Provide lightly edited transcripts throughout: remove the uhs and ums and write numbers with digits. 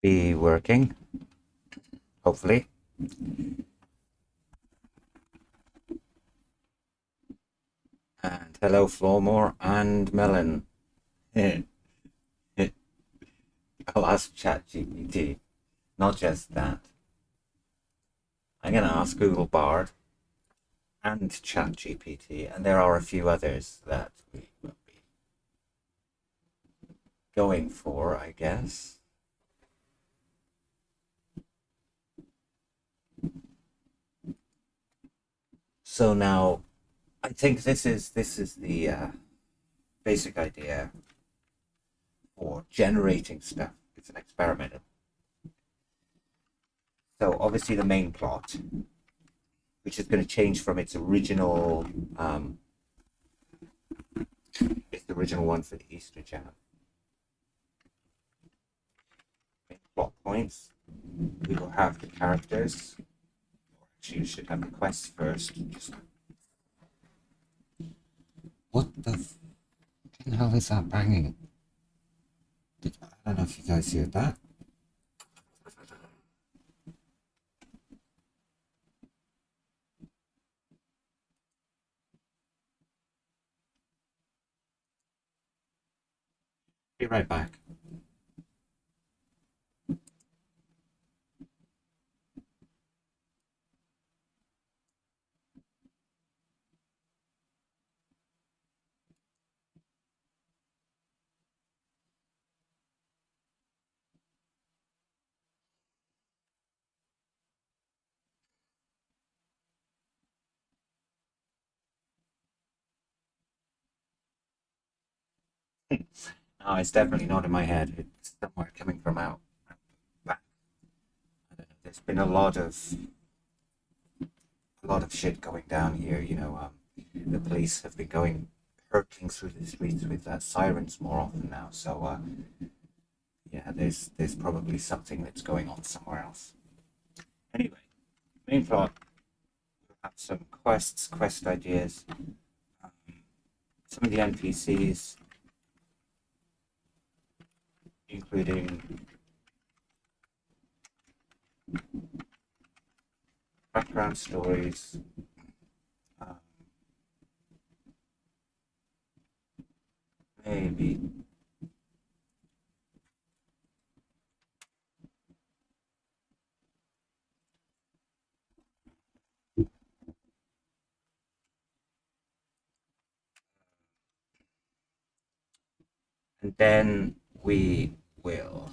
be working, hopefully. And hello, Flormore and Melon. I'll ask ChatGPT. Not just that. I'm going to ask Google Bard and ChatGPT, and there are a few others that we will be going for, I guess. So now, I think this is the basic idea for generating stuff. It's an experiment. So obviously the main plot, which is going to change from its original, it's the original one for the Easter jam. Main plot points. We will have the characters. Actually, you should have the quests first. Just what the hell is that banging? I don't know if you guys hear that. Be right back. No, it's definitely not in my head. It's somewhere coming from out back. There's been a lot of shit going down here. The police have been going hurtling through the streets with sirens more often now. So yeah, there's probably something that's going on somewhere else. Anyway, main plot. We'll have some quest ideas. Some of the NPCs, including background stories, maybe and then we will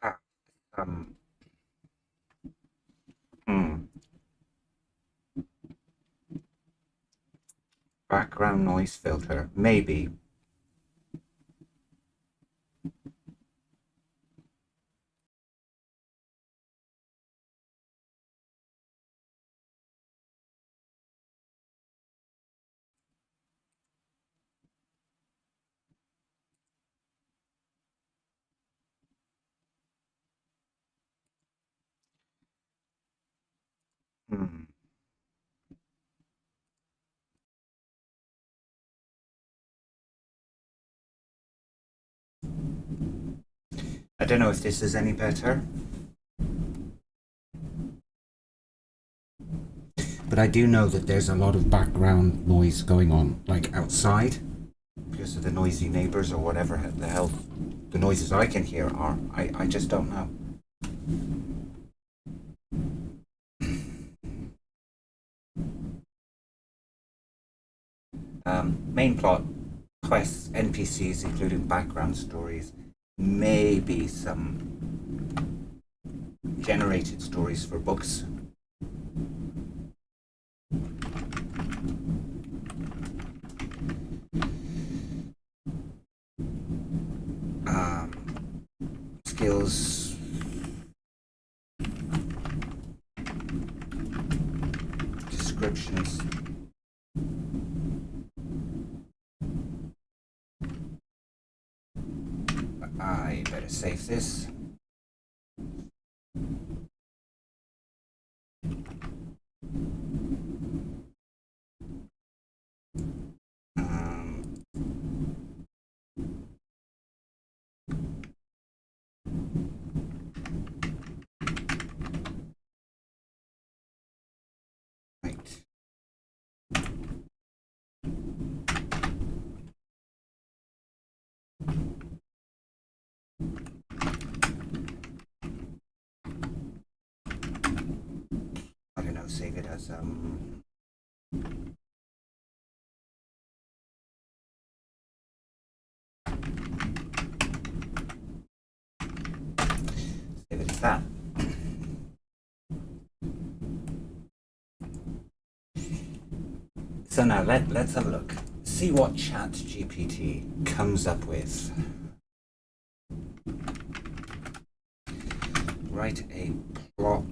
have some background noise filter, maybe. Hmm. I don't know if this is any better, but I do know that there's a lot of background noise going on, like outside, because of the noisy neighbors or whatever the hell the noises I can hear are. I just don't know. Main plot, quests, NPCs, including background stories, maybe some generated stories for books. Skills. Descriptions. I better save this. I don't know, save it as save it as that. So now let's have a look. See what ChatGPT comes up with. Write a plot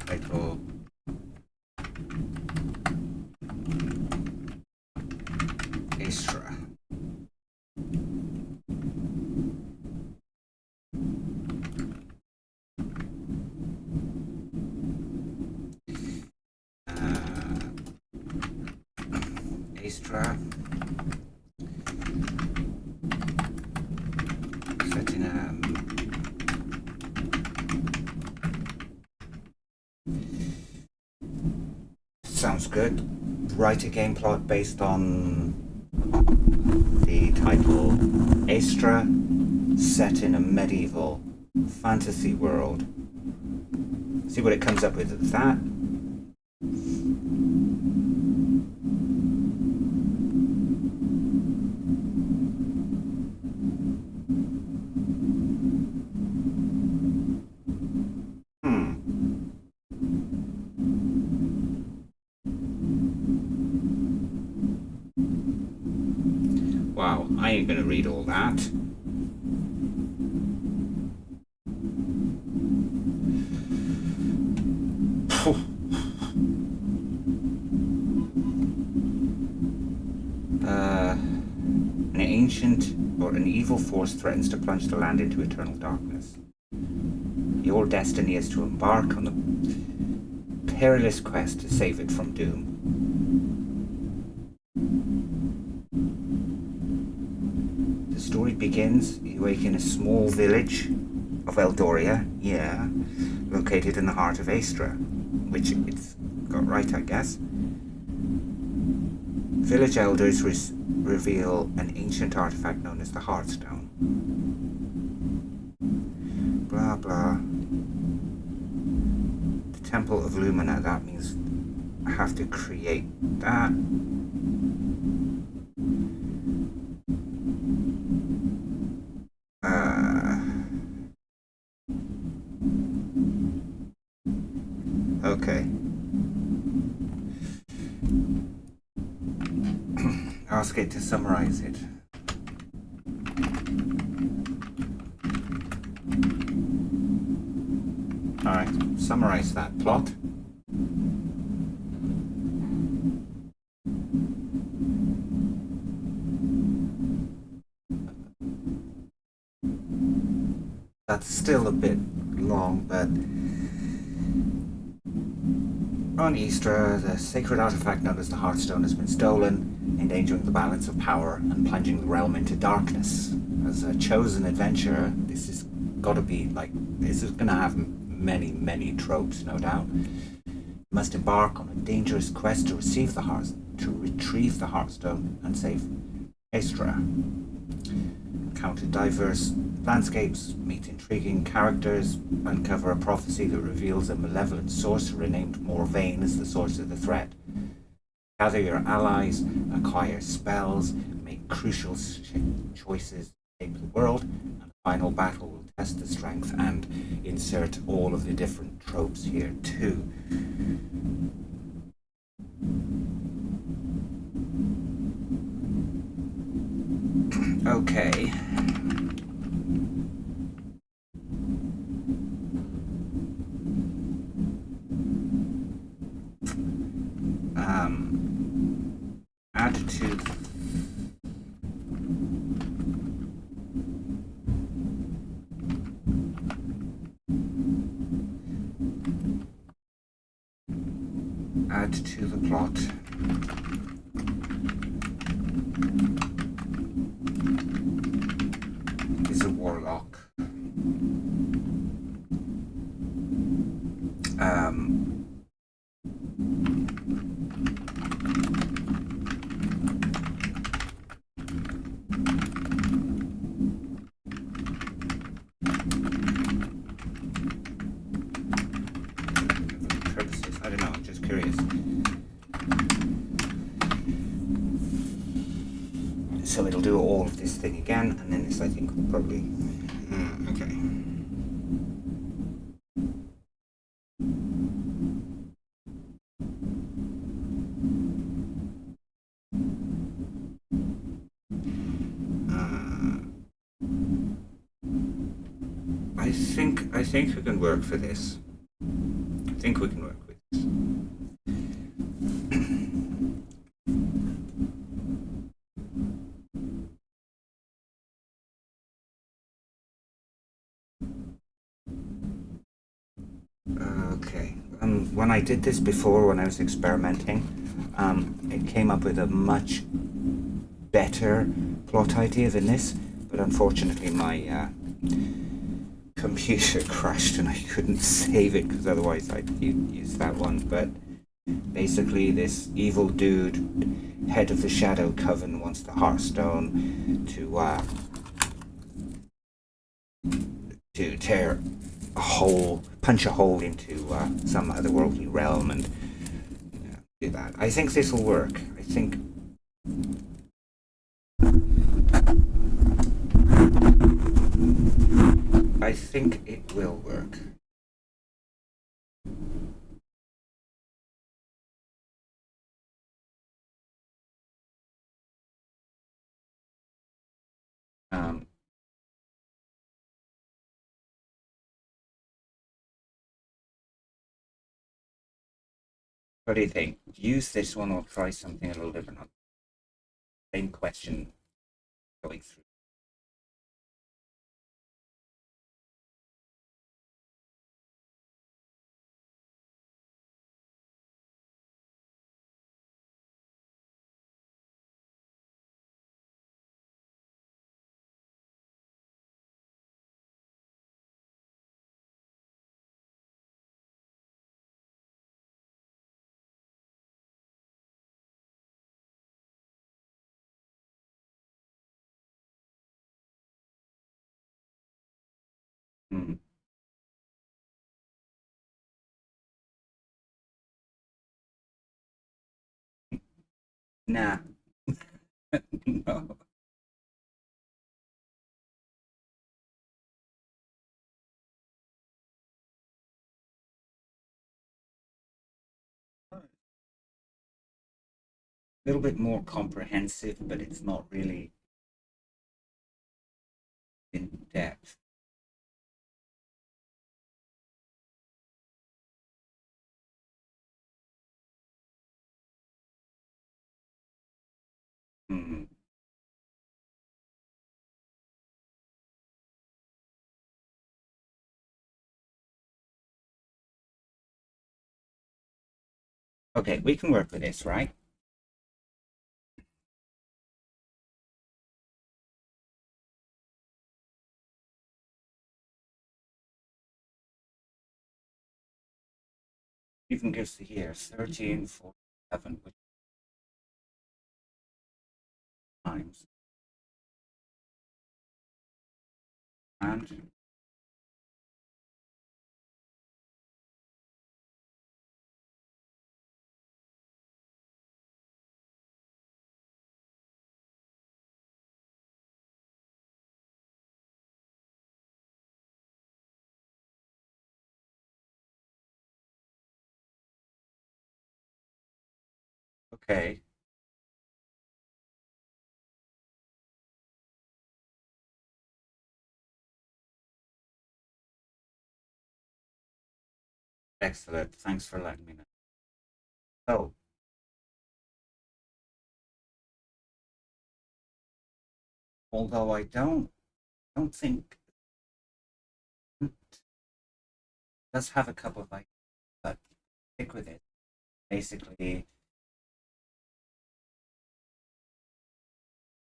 title Astra. Astra. Set in sounds good. Write a game plot based on the title Astra, set in a medieval fantasy world. See what it comes up with at that. Wow, I ain't gonna read all that. An ancient or an evil force threatens to plunge the land into eternal darkness. Your destiny is to embark on the perilous quest to save it from doom. The story begins, you wake in a small village of Eldoria, located in the heart of Astra, which it's got right, I guess. Village elders reveal an ancient artifact known as the Heartstone. Blah blah. The Temple of Lumina, that means I have to create that. Okay. Ask it to summarize it. Alright, summarize that plot. That's still a bit long, but on Easter, the sacred artifact known as the Heartstone has been stolen, endangering the balance of power and plunging the realm into darkness. As a chosen adventurer, this has got to be this is going to have many tropes, no doubt. You must embark on a dangerous quest to retrieve the Heartstone and save Astra. Encounter diverse landscapes, meet intriguing characters, uncover a prophecy that reveals a malevolent sorcerer named Morvain as the source of the threat. Gather your allies, acquire spells, make crucial choices to shape the world, and the final battle will test the strength and insert all of the different tropes here too. Okay. Attitude. Add to the plot. Is a warlock. resolve this thing again, and then this I think will probably... okay. I think we can work for this. I think we can work with this. Okay. When I did this before, when I was experimenting, it came up with a much better plot idea than this, but unfortunately my computer crashed and I couldn't save it, because otherwise I'd use that one. But basically this evil dude, head of the Shadow Coven, wants the Heartstone to tear a hole, punch a hole into some otherworldly realm and do that. I think this will work. I think it will work. What do you think? Use this one or try something a little different? Same question going through. Hmm. Nah. No. A little bit more comprehensive, but it's not really in depth. Hmm. Okay, we can work with this, right? Even gives the years 1347, which times. And okay. Excellent. Thanks for letting me know. So, although I don't think it does have a couple of ideas, but stick with it. Basically,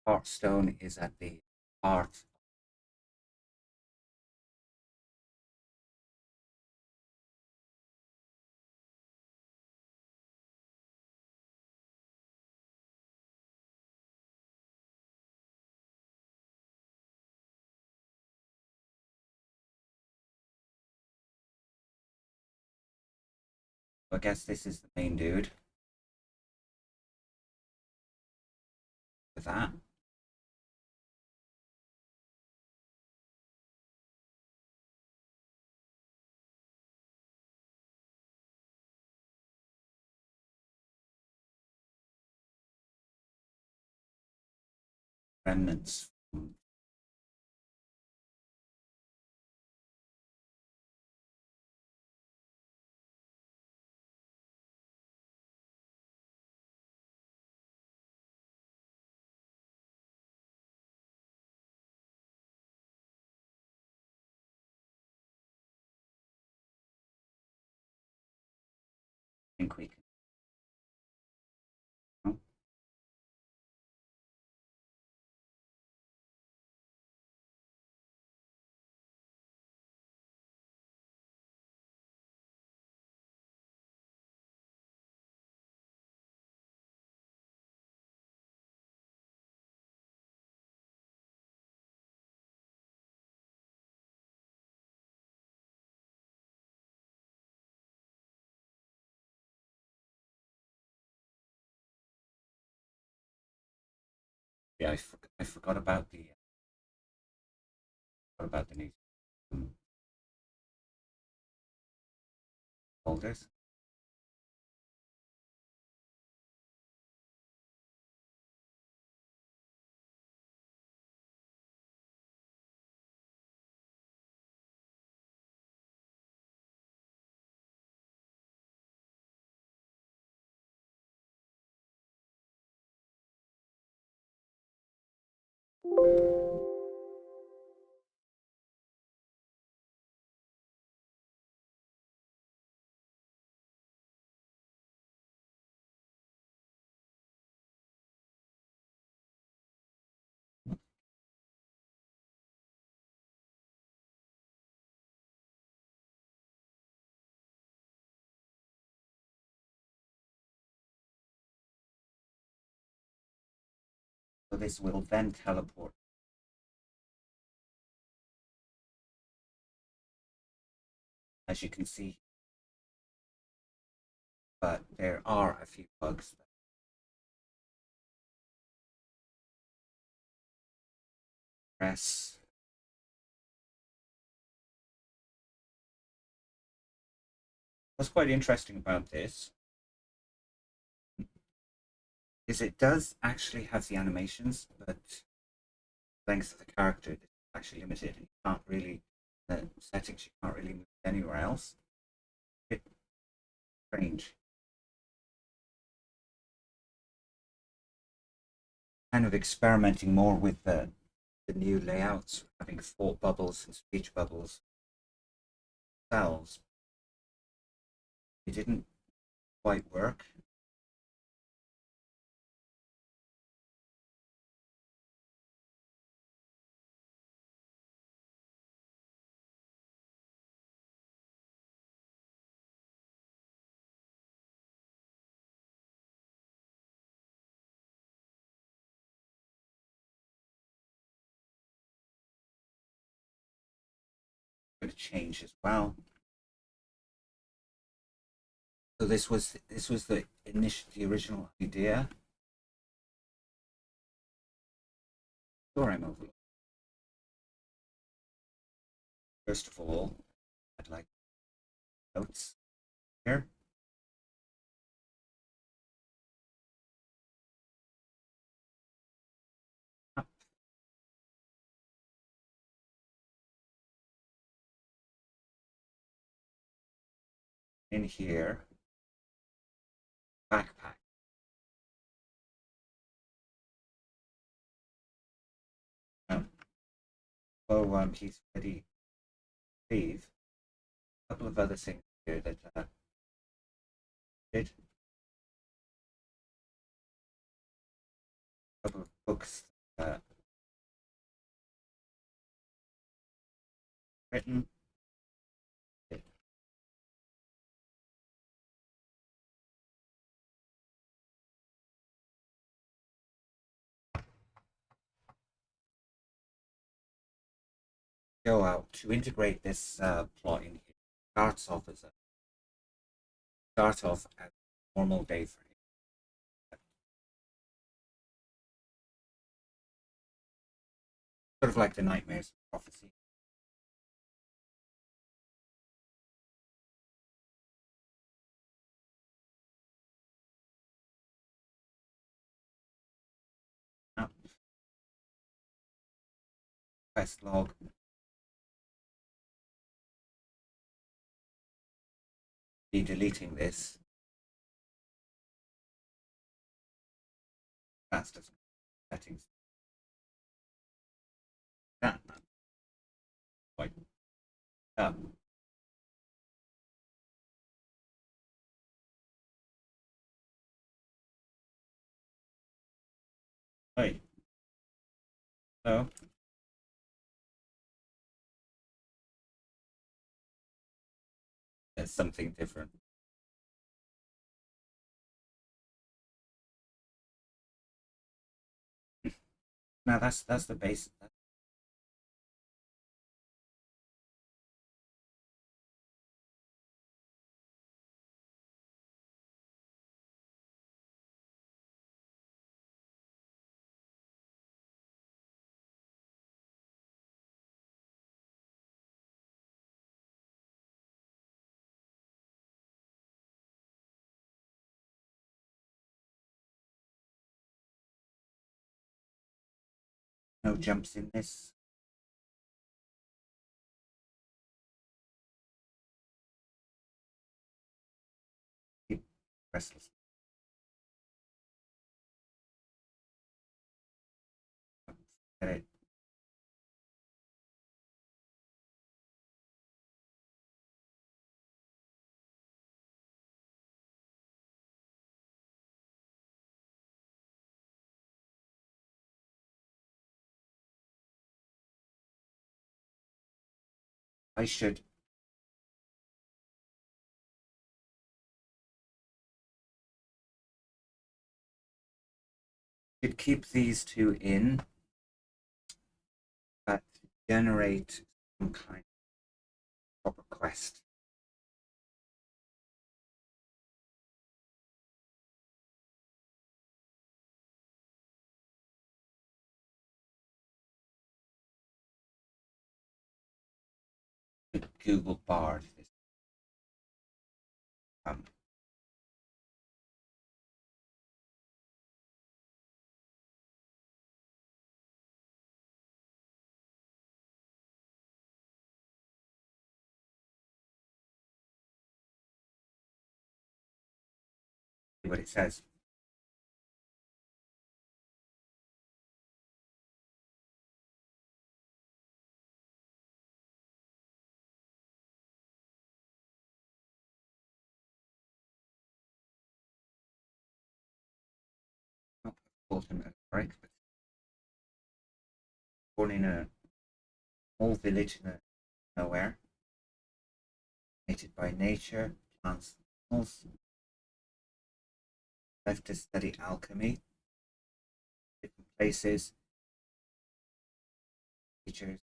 Hearthstone is at the heart. I guess this is the main dude with that. remnants from I think we can. Oh, yeah, I forgot about the new folders. So this will then teleport, as you can see, but there are a few bugs that press. What's quite interesting about this is it does actually have the animations, but the length of the character is actually limited. You can't really, the settings, you can't really move anywhere else. It's strange. Kind of experimenting more with the new layouts, having thought bubbles and speech bubbles themselves. It didn't quite work. Going to change as well. So this was the original idea. Story mode. First of all, I'd like notes here. Up in here, backpack. So he's ready to leave. A couple of other things here that did. A couple of books written. Go out to integrate this plot in here. Starts off as a normal day for him. Sort of like the nightmares prophecy. quest log. Be deleting this. That's just settings. That man. Like up. Hey. So there's something different. Now that's the base. No jumps in this. Keep restless. Get it. I should keep these two in, but generate some kind of proper quest. Google Bard. Um, see what it says. Not ultimate break, but born in a small village in nowhere, mated by nature, plants, animals, left to study alchemy, different places, teachers.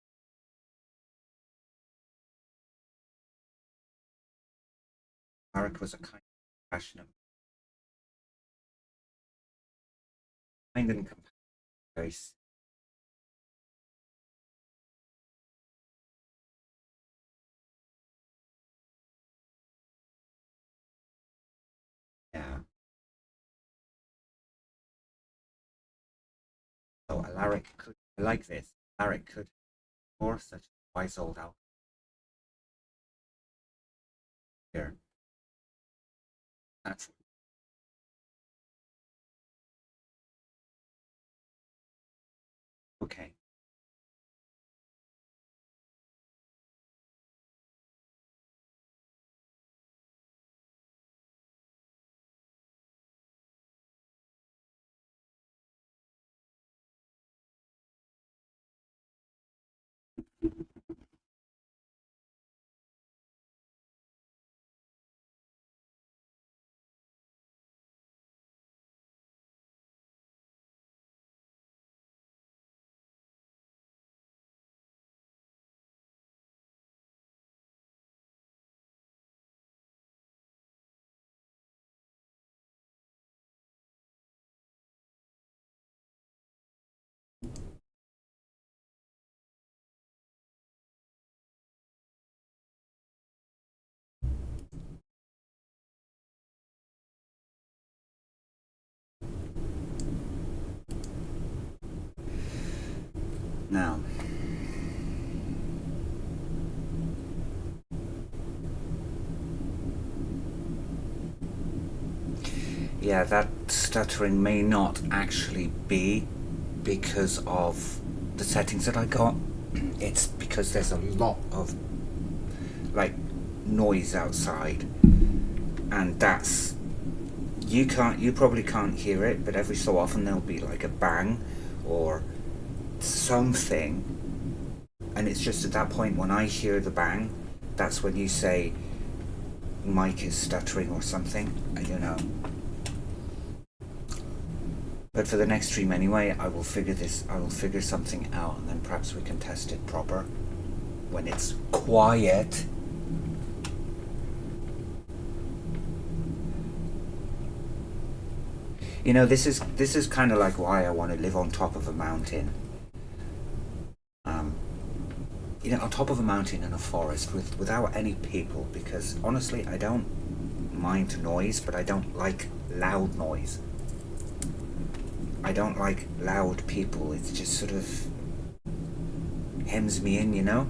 Marek was a kind, passionate, kind and compassionate. Yeah. So Alaric could, I like this. Alaric could, for such a wise old alchemist here. That's okay. Now, Yeah, that stuttering may not actually be because of the settings that I got. It's because there's a lot of like noise outside, and that's you probably can't hear it, but every so often there'll be like a bang or something, and it's just at that point when I hear the bang, that's when you say Mike is stuttering or something. I don't know. But for the next stream anyway, I will figure something out, and then perhaps we can test it proper when it's quiet. You know, this is kind of like why I want to live on top of a mountain. You know, on top of a mountain in a forest without any people, because honestly, I don't mind noise, but I don't like loud noise. I don't like loud people. It's just sort of hems me in, you know?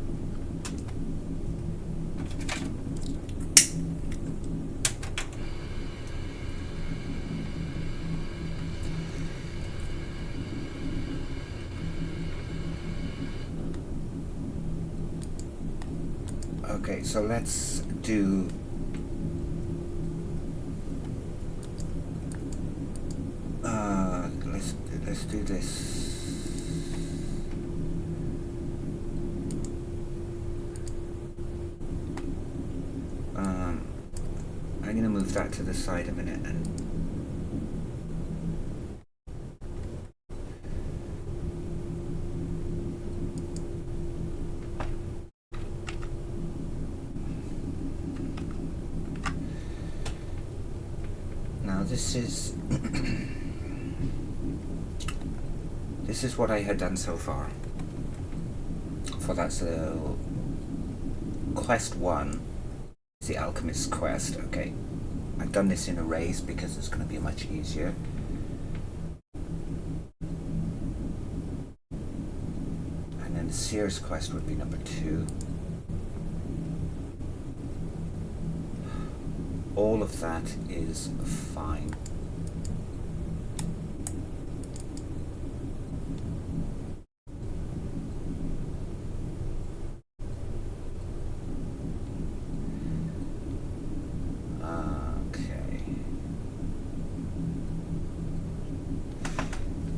Okay, so let's do let's do this. I'm gonna move that to the side a minute and now this is this is what I had done so far for that. So quest 1 is the alchemist's quest. Okay, I've done this in arrays because it's going to be much easier. And then the seer's quest would be number 2. All of that is fine.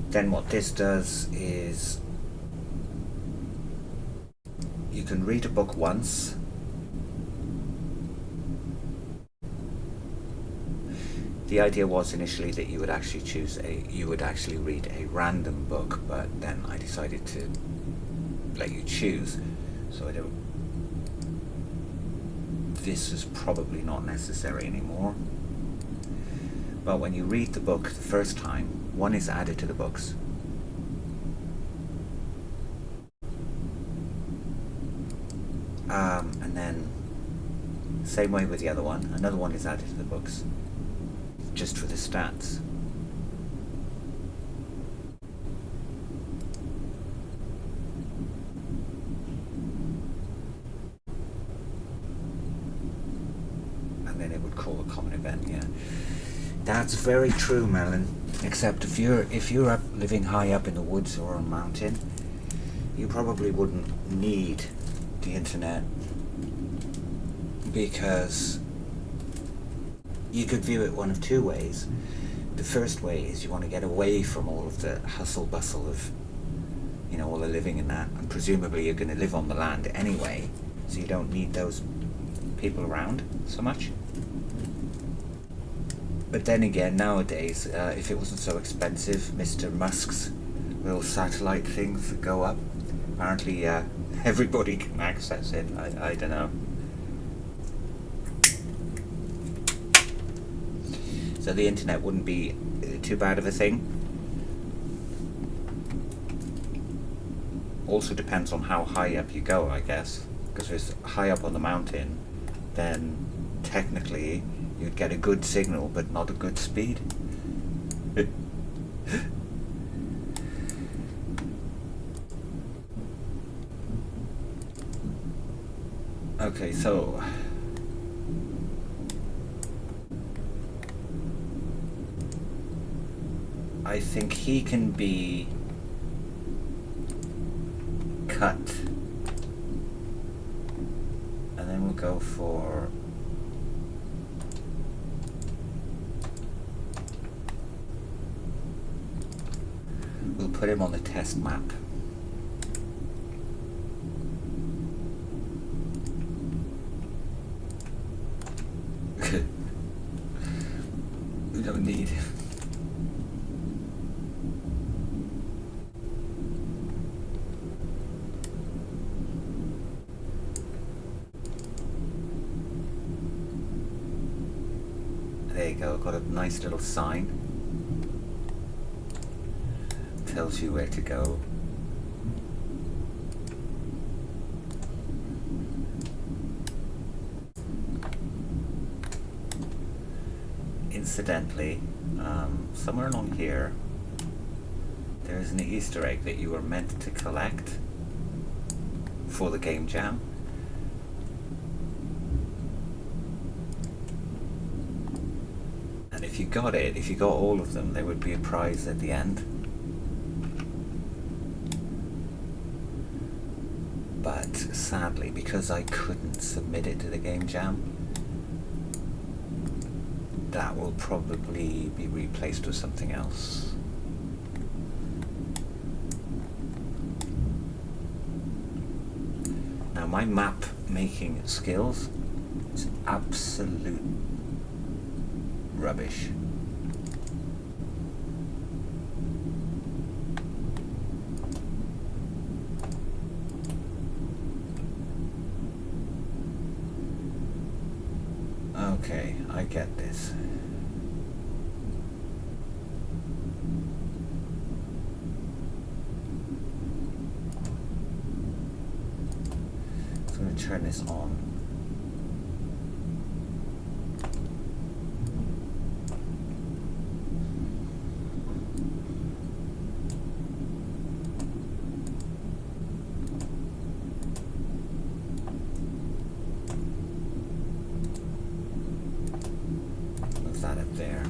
Then what this does is you can read a book once. The idea was initially that you would actually read a random book, but then I decided to let you choose. So this is probably not necessary anymore. But when you read the book the first time, 1 is added to the books. And then, same way with the other one, another 1 is added to the books, just for the stats. And then it would call a common event, yeah. That's very true, Melon. Except if you're up living high up in the woods or on a mountain, you probably wouldn't need the internet, because you could view it one of 2 ways. The first way is you want to get away from all of the hustle bustle of, you know, all the living in that, and presumably you're going to live on the land anyway, so you don't need those people around so much. But then again, nowadays, if it wasn't so expensive, Mr. Musk's little satellite things that go up, apparently everybody can access it. I don't know. So the internet wouldn't be too bad of a thing. Also depends on how high up you go, I guess. Because if it's high up on the mountain, then technically you'd get a good signal, but not a good speed. Okay, so I think he can be cut. And then we'll go for we'll put him on the test map. We don't need him. There you go, got a nice little sign. Tells you where to go. Incidentally, somewhere along here, there's an Easter egg that you were meant to collect for the game jam. And if you got it, if you got all of them, there would be a prize at the end. But sadly, because I couldn't submit it to the game jam, that will probably be replaced with something else. Now my map making skills is absolute rubbish. Okay, I get this. So I'm going to turn this on. That up there.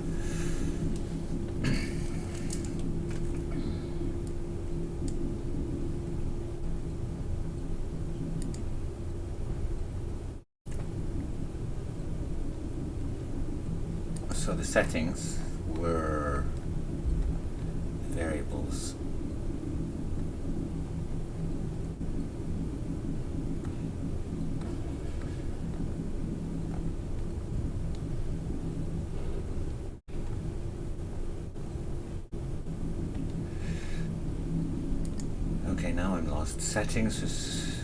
So the settings were variables. Okay, now I'm lost. Settings is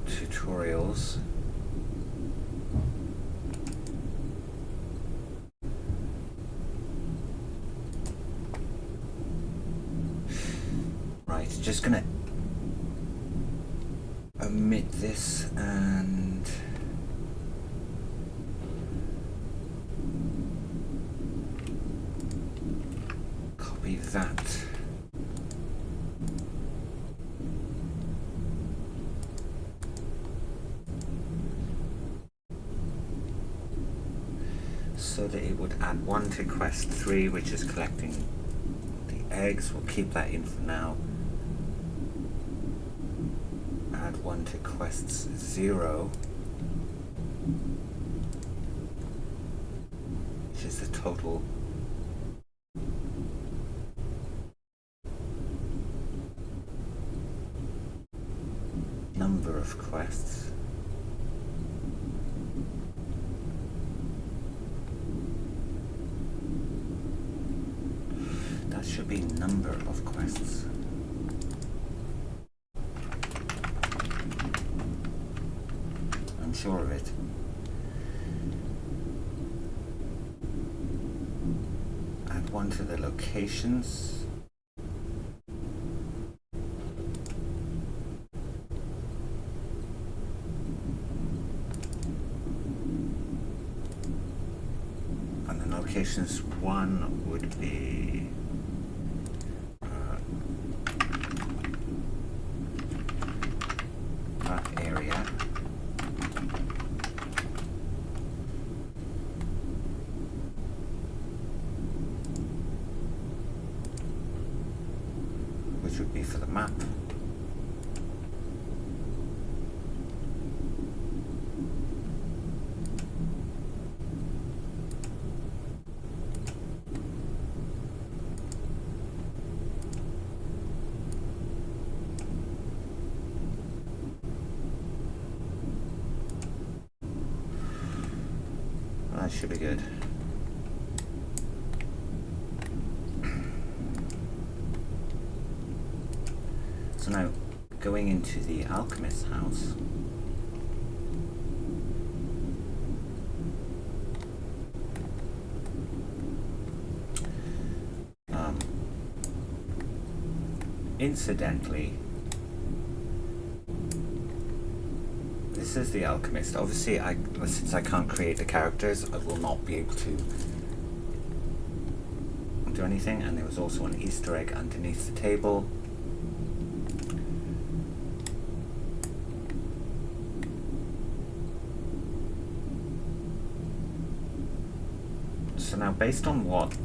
tutorials. Right, just gonna omit this and copy that. So that it would add 1 to quest 3, which is collecting the eggs. We'll keep that in for now. Add 1 to quests 0, which is the total number of quests. That should be number of quests. I'm sure of it. Add 1 to the locations. And the locations 1 would be that area. the map. That should be good. So now, going into the alchemist's house. Incidentally, this is the alchemist. Obviously, since I can't create the characters, I will not be able to do anything. And there was also an Easter egg underneath the table. So now, based on what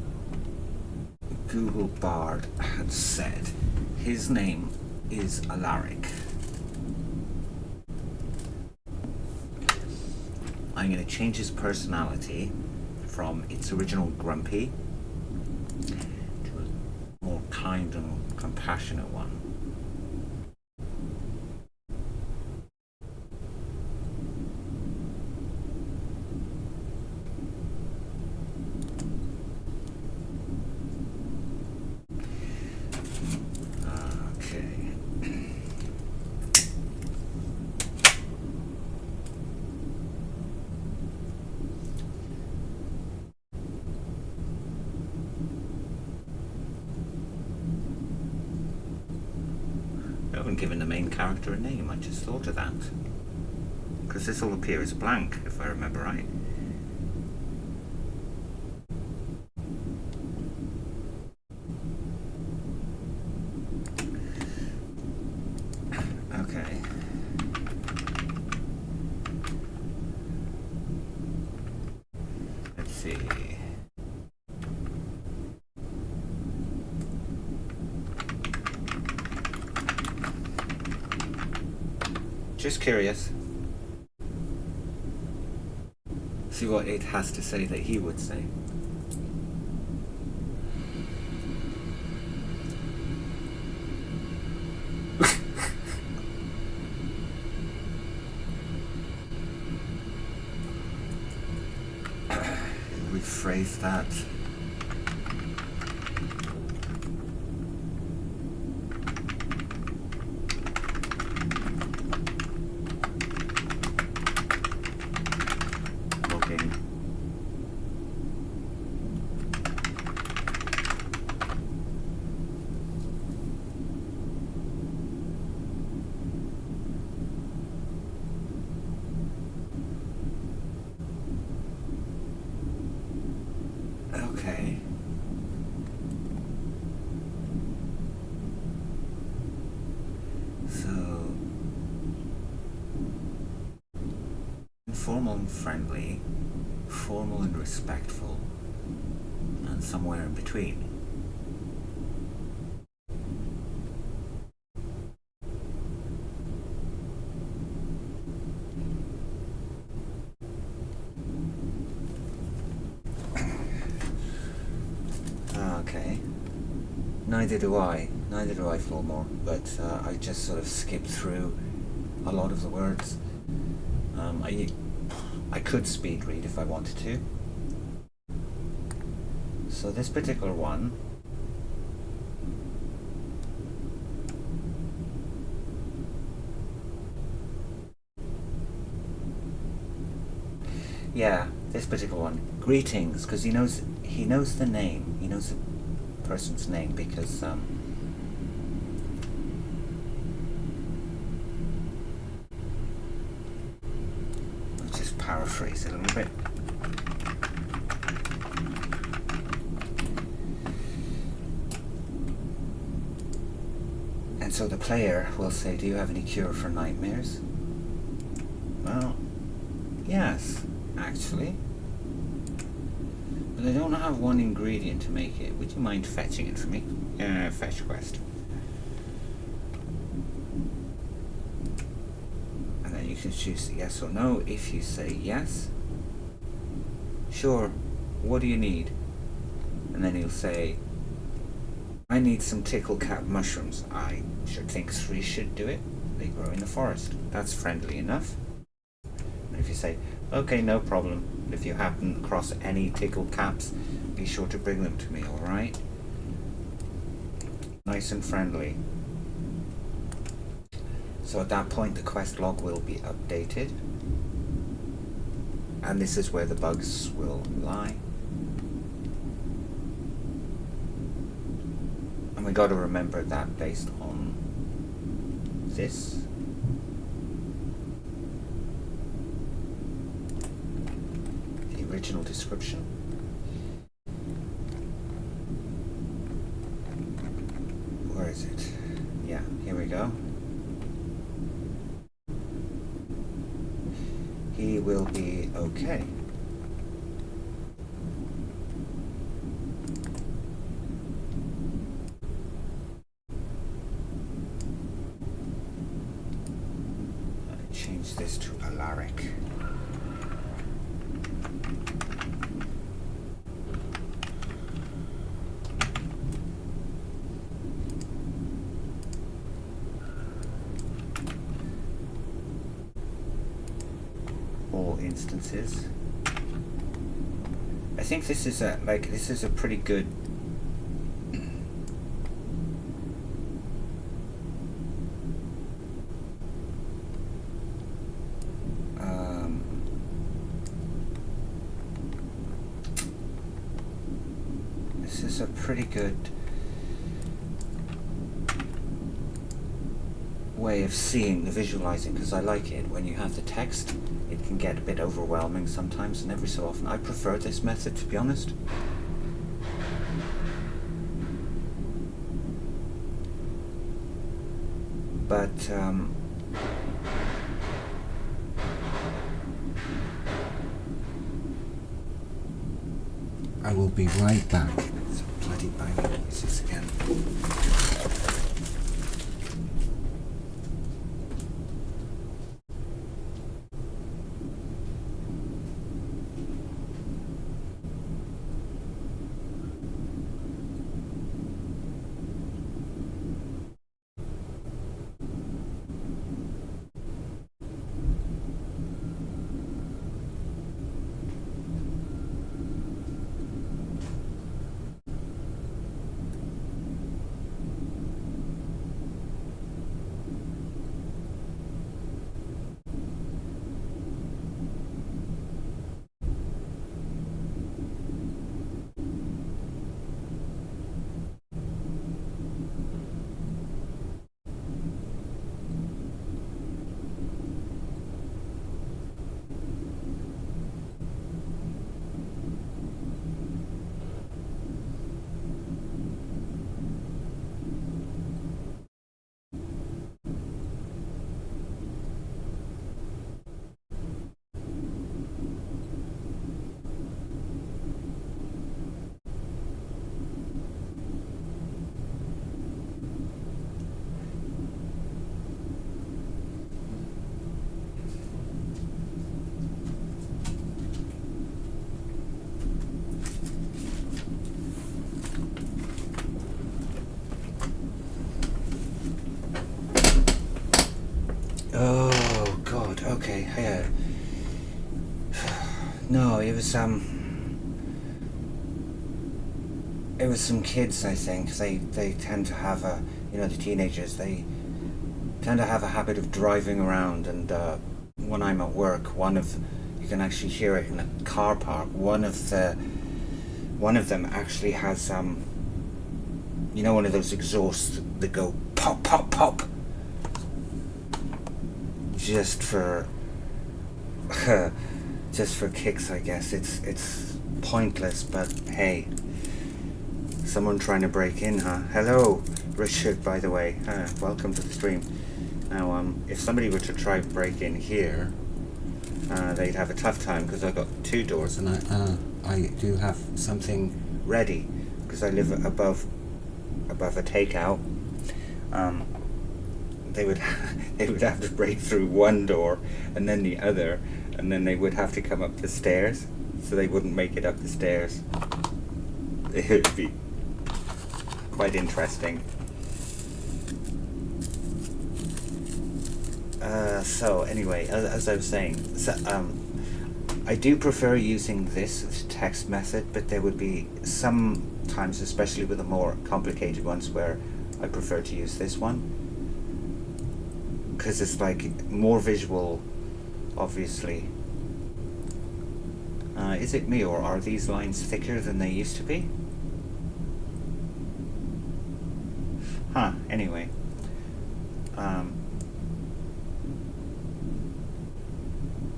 Google Bard had said, his name is Alaric. I'm going to change his personality from its original grumpy to a more kind and compassionate one. I haven't given the main character a name, I just thought of that. Because this will appear as blank, if I remember right. Okay. Let's see. Just curious. See what it has to say that he would say. Rephrase that. Okay. So, informal and friendly, formal and respectful, and somewhere in between. Okay. Neither do I, Flormore, but I just sort of skipped through a lot of the words. I could speed read if I wanted to. So this particular one, yeah, this particular one, greetings, because he knows the name, he knows the person's name, because I'll just paraphrase it a little bit. And so the player will say, do you have any cure for nightmares? Well, yes, actually. But I don't have one ingredient to make it. Would you mind fetching it for me? Fetch quest. can choose yes or no. If you say yes, sure, what do you need? And then he'll say, I need some tickle cap mushrooms. I should think 3 should do it. They grow in the forest. That's friendly enough. And if you say, okay, no problem. If you happen across any tickle caps, be sure to bring them to me, alright? Nice and friendly. So at that point the quest log will be updated. And this is where the bugs will lie. And we got to remember that based on this. The original description. Where is it? Yeah, here we go. He will be okay. Change this to Alaric. All instances. I think this is a pretty good way of seeing the visualizing, because I like it when you have the text. It can get a bit overwhelming sometimes, and every so often I prefer this method, to be honest. But I will be right back. It's a bloody banging noises again. Oh God. Okay. Yeah. No, it was some kids. I think they tend to have a, the teenagers. They tend to have a habit of driving around, and when I'm at work, you can actually hear it in a car park. One of them actually has one of those exhausts that go pop pop pop. Just for kicks, I guess. It's pointless, but hey, someone trying to break in, huh? Hello, Richard, by the way. Welcome to the stream. Now, if somebody were to try to break in here, they'd have a tough time, because I've got 2 doors, and I do have something ready, because I live above a takeout. they would they would have to break through one door and then the other, and then they would have to come up the stairs, so they wouldn't make it up the stairs. It would be quite interesting. So anyway, as I was saying, so, I do prefer using this text method, but there would be some times, especially with the more complicated ones, where I prefer to use this one, because it's like more visual, obviously. Is it me, or are these lines thicker than they used to be? Huh, anyway.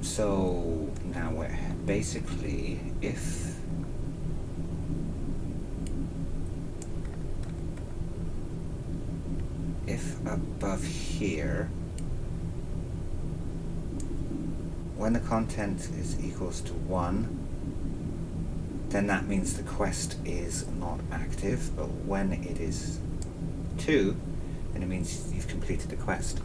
So now we're basically, if above here, when the content is equals to 1, then that means the quest is not active, but when it is 2, then it means you've completed the quest.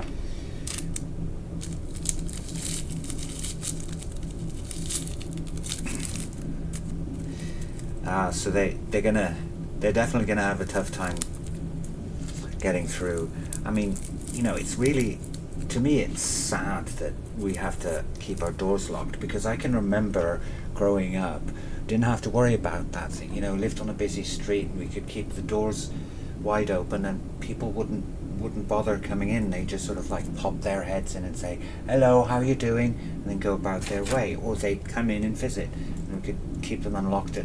So they're definitely gonna have a tough time getting through. I mean, you know, it's really, to me, it's sad that we have to keep our doors locked, because I can remember growing up, didn't have to worry about that thing. You know, lived on a busy street, and we could keep the doors wide open, and people wouldn't bother coming in. They just sort of like pop their heads in and say, "Hello, how are you doing?" and then go about their way. Or they'd come in and visit, and we could keep them unlocked.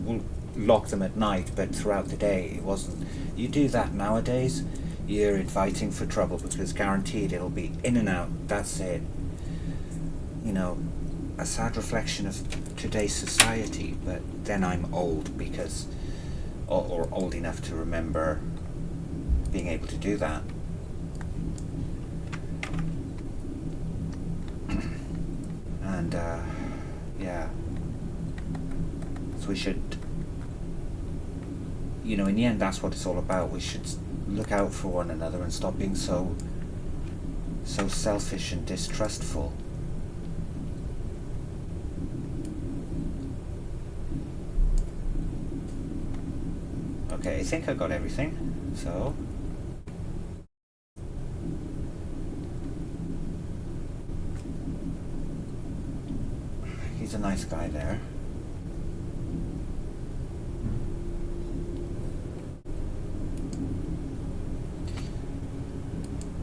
We'll lock them at night, but throughout the day it wasn't. You do that nowadays, you're inviting for trouble, because guaranteed it'll be in and out. That's it. You know, a sad reflection of today's society. But then I'm old, because, or old enough to remember being able to do that. And yeah, so we should, you know, in the end, that's what it's all about. We should look out for one another and stop being so selfish and distrustful. Okay, I think I got everything, so he's a nice guy there.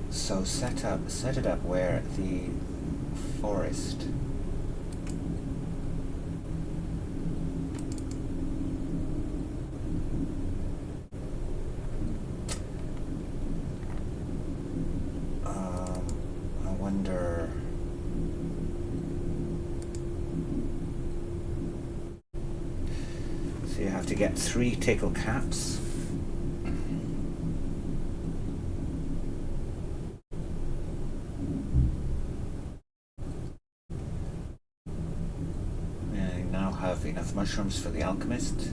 So set it up where the forest. I wonder. So you have to get 3 tickle caps. Have enough mushrooms for the alchemist.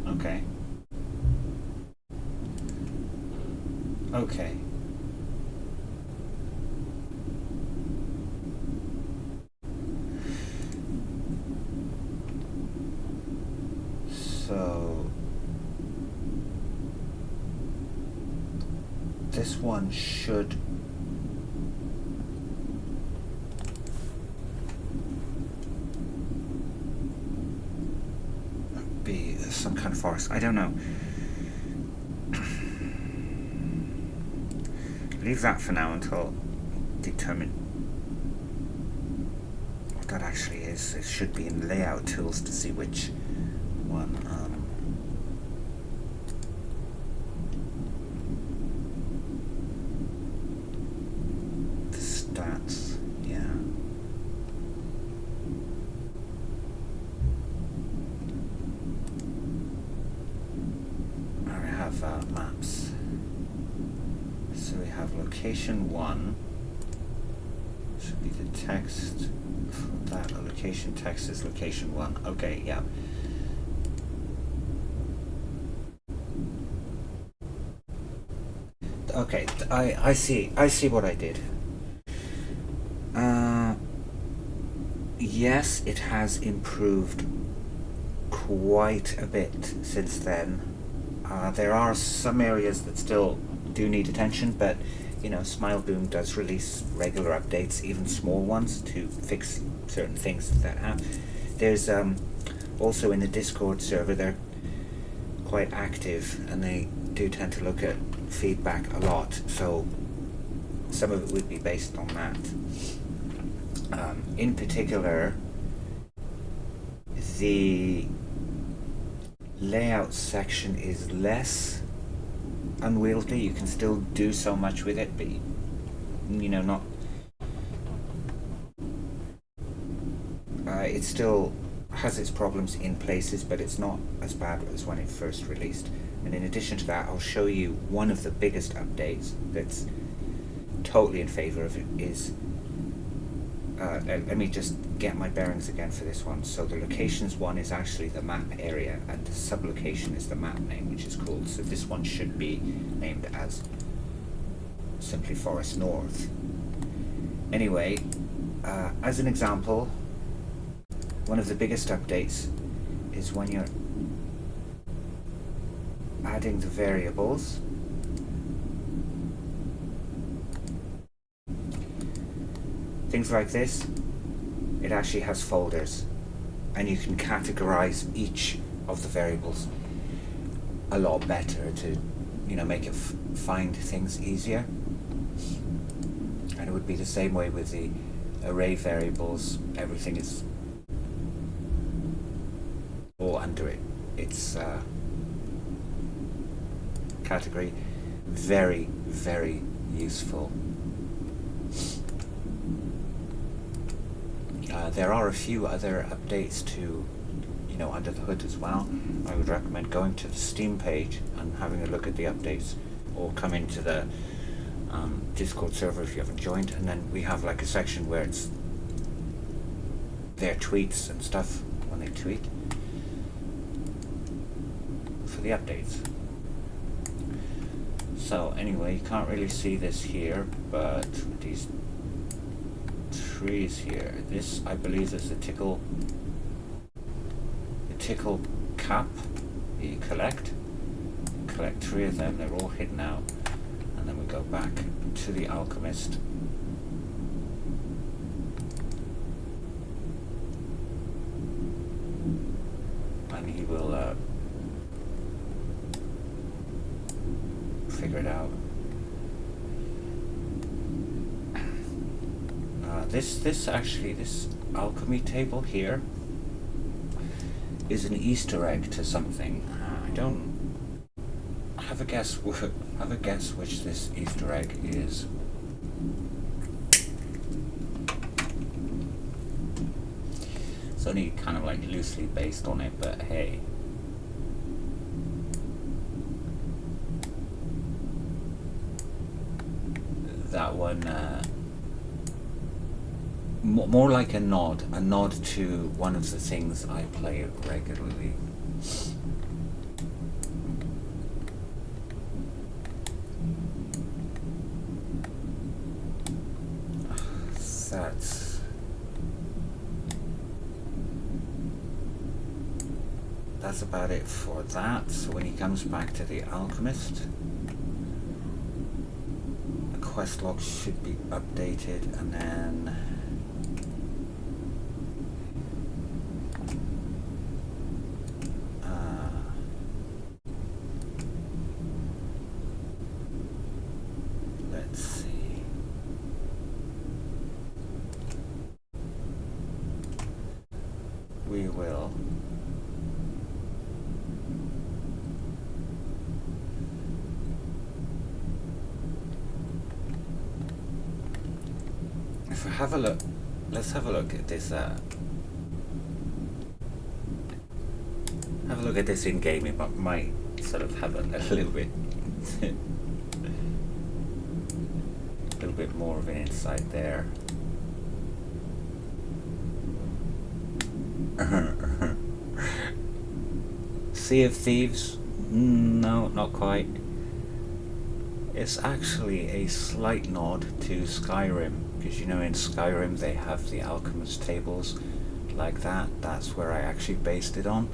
Okay. Okay. So this one should be some kind of forest. I don't know. Leave that for now until determine what that actually is. It should be in layout tools to see which one. The stats, yeah. I have maps. So we have location 1. text for that location text is location 1. Okay, yeah. Okay, I see what I did. Yes, it has improved quite a bit since then. There are some areas that still do need attention, but you know, Smileboom does release regular updates, even small ones, to fix certain things that happen. There's also in the Discord server, they're quite active and they do tend to look at feedback a lot, so some of it would be based on that. In particular, the layout section is less unwieldy. You can still do so much with it, but you know, not it still has its problems in places, but it's not as bad as when it first released. And in addition to that, I'll show you one of the biggest updates that's totally in favor of it is let me just get my bearings again for this one. So the locations one is actually the map area, and the sublocation is the map name, which is cool. So this one should be named as simply Forest North. Anyway, as an example, one of the biggest updates is when you're adding the variables. Things like this, it actually has folders, and you can categorize each of the variables a lot better to, you know, make it find things easier. And it would be the same way with the array variables. Everything is all under it. It's category. Very, very useful. There are a few other updates to, you know, under the hood as well. I would recommend going to the Steam page and having a look at the updates, or come into the Discord server if you haven't joined, and then we have like a section where it's their tweets and stuff when they tweet for the updates. So anyway, you can't really see this here, but these trees here, this I believe is the tickle cap that you collect 3 of them. They're all hidden out, and then we go back to the alchemist. And he will figure it out. This alchemy table here is an Easter egg to something. I don't have a guess. Have a guess which this Easter egg is. It's only kind of like loosely based on it, but hey. That one. More like a nod to one of the things I play regularly. That's about it for that. So when he comes back to the alchemist, the quest log should be updated, and then we will if we have a look, let's have a look at this in game. It might sort of have a little bit more of an insight there. Sea of Thieves? No, not quite. It's actually a slight nod to Skyrim, because you know in Skyrim they have the alchemist tables like that. That's where I actually based it on.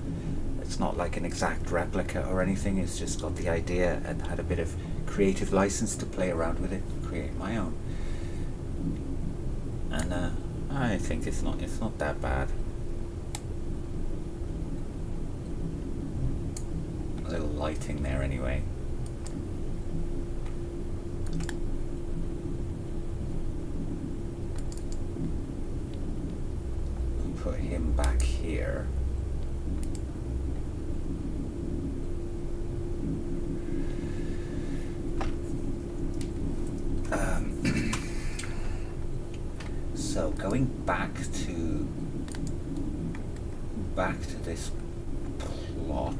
It's not like an exact replica or anything, it's just got the idea and had a bit of creative license to play around with it, create my own. And I think it's not that bad. A little lighting there anyway. Put him back here. So going back to this plot,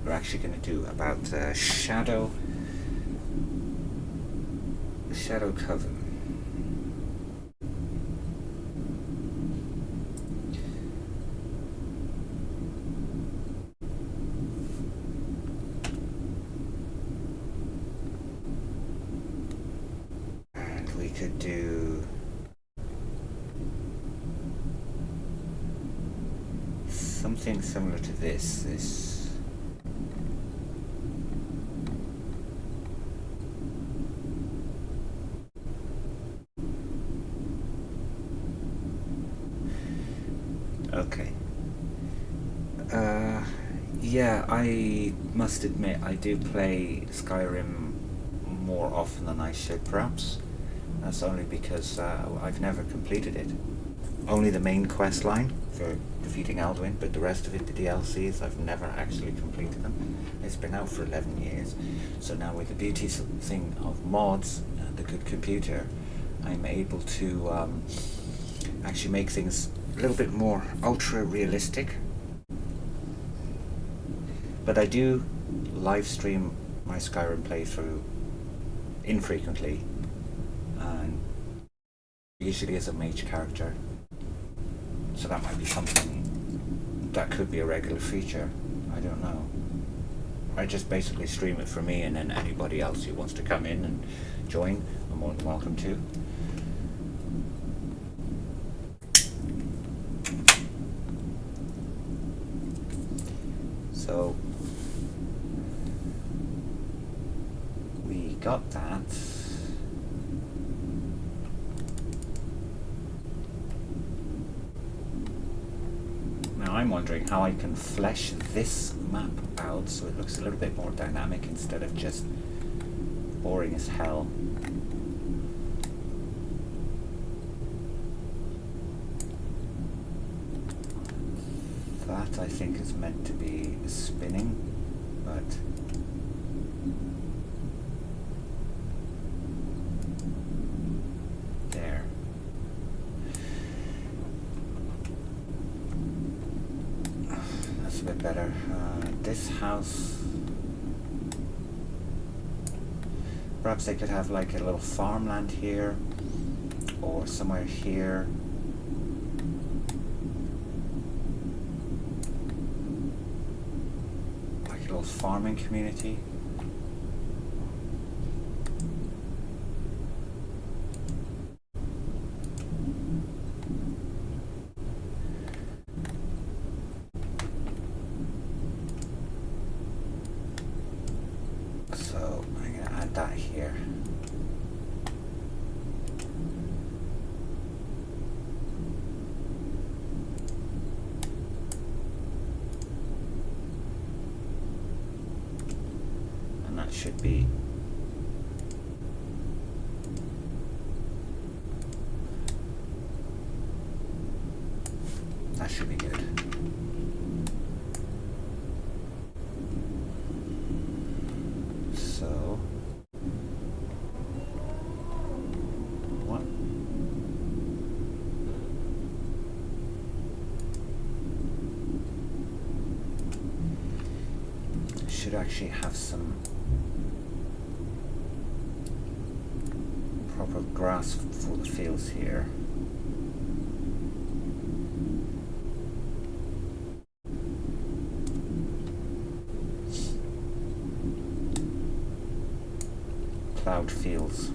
we're actually going to do about Shadow Coven. Could do something similar to this. Okay. Yeah, I must admit I do play Skyrim more often than I should, perhaps. That's only because I've never completed it. Only the main quest line for defeating Alduin, but the rest of it, the DLCs, I've never actually completed them. It's been out for 11 years, so now with the beauty thing of mods and the good computer, I'm able to actually make things a little bit more ultra realistic. But I do live stream my Skyrim playthrough infrequently, and usually as a mage character, so that might be something that could be a regular feature. I don't know. I just basically stream it for me, and then anybody else who wants to come in and join, are more than welcome to. So we got that. Now I'm wondering how I can flesh this map out so it looks a little bit more dynamic instead of just boring as hell. That I think is meant to be spinning, but there. That's a bit better. This house, perhaps they could have like a little farmland here or somewhere here. Farming community. So I'm going to add that here. Should be that should be good. So what should actually have some proper grass for the fields here. background fields.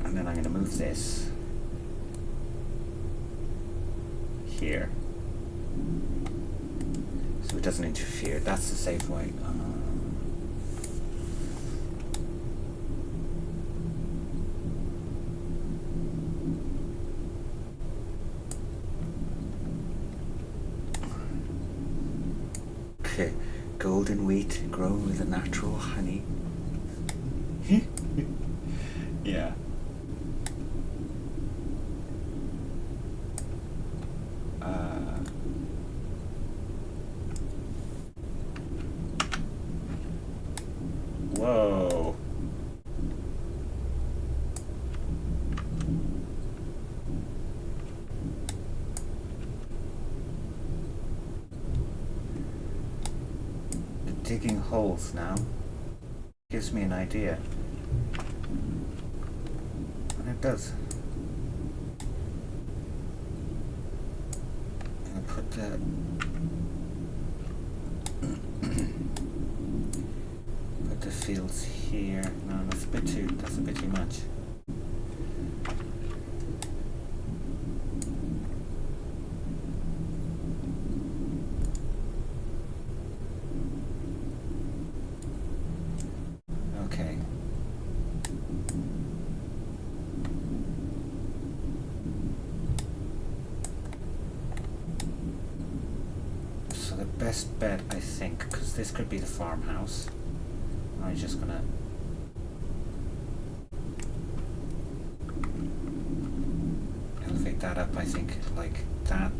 And then I'm going to move this here so it doesn't interfere. That's the safe way. Okay, golden wheat grown with a natural honey. Yeah. Whoa. Digging holes now gives me an idea. And it does. I'll put that. Put the fields here. No, that's a bit too much. Okay. So the best bet, I think, because this could be the farmhouse, I'm just gonna elevate that up, I think, like that.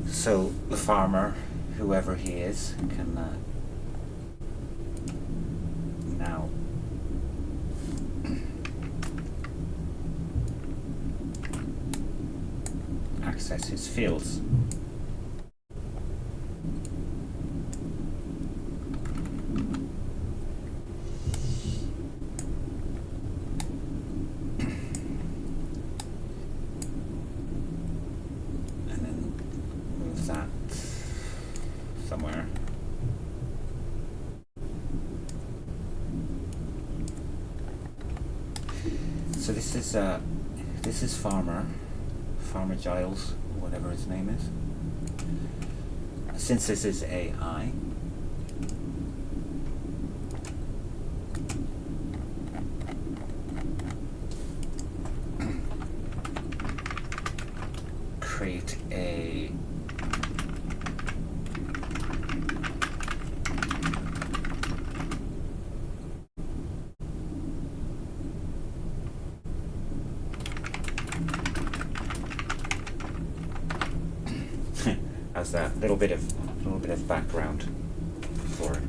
So the farmer, whoever he is, can now access his fields. Somewhere. So this is Farmer Giles, whatever his name is. Since this is AI, create a as that little bit of background for it.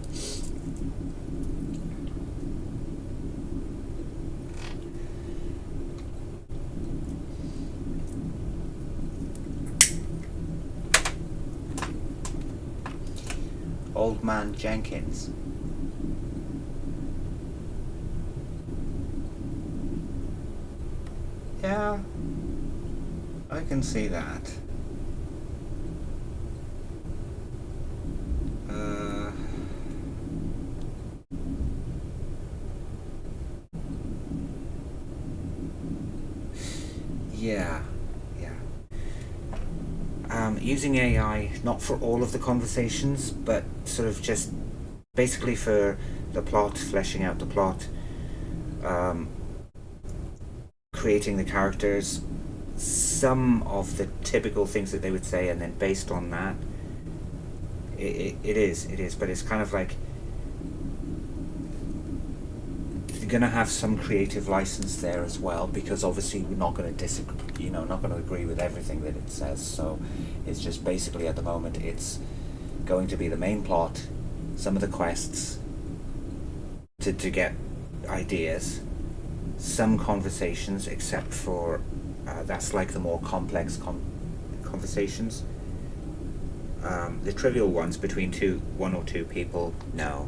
Old Man Jenkins. Yeah, I can see that. Yeah. Using AI, not for all of the conversations, but sort of just basically for the plot, fleshing out the plot, creating the characters, some of the typical things that they would say, and then based on that, it is, but it's kind of like you're going to have some creative license there as well, because obviously we're not going to disagree, not going to agree with everything that it says. So it's just basically at the moment it's going to be the main plot, some of the quests to get ideas, some conversations, except for that's like the more complex conversations. The trivial ones between one or two people, no.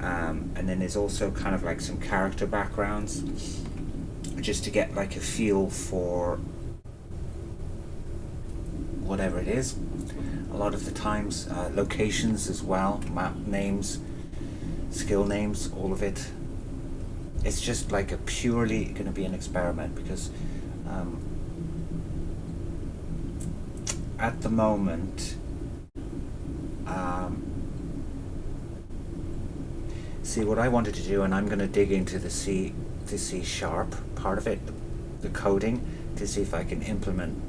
And then there's also kind of like some character backgrounds, just to get like a feel for whatever it is. A lot of the times, locations as well, map names, skill names, all of it. It's just like a purely going to be an experiment, because at the moment, see what I wanted to do, and I'm going to dig into the C sharp part of it, the coding, to see if I can implement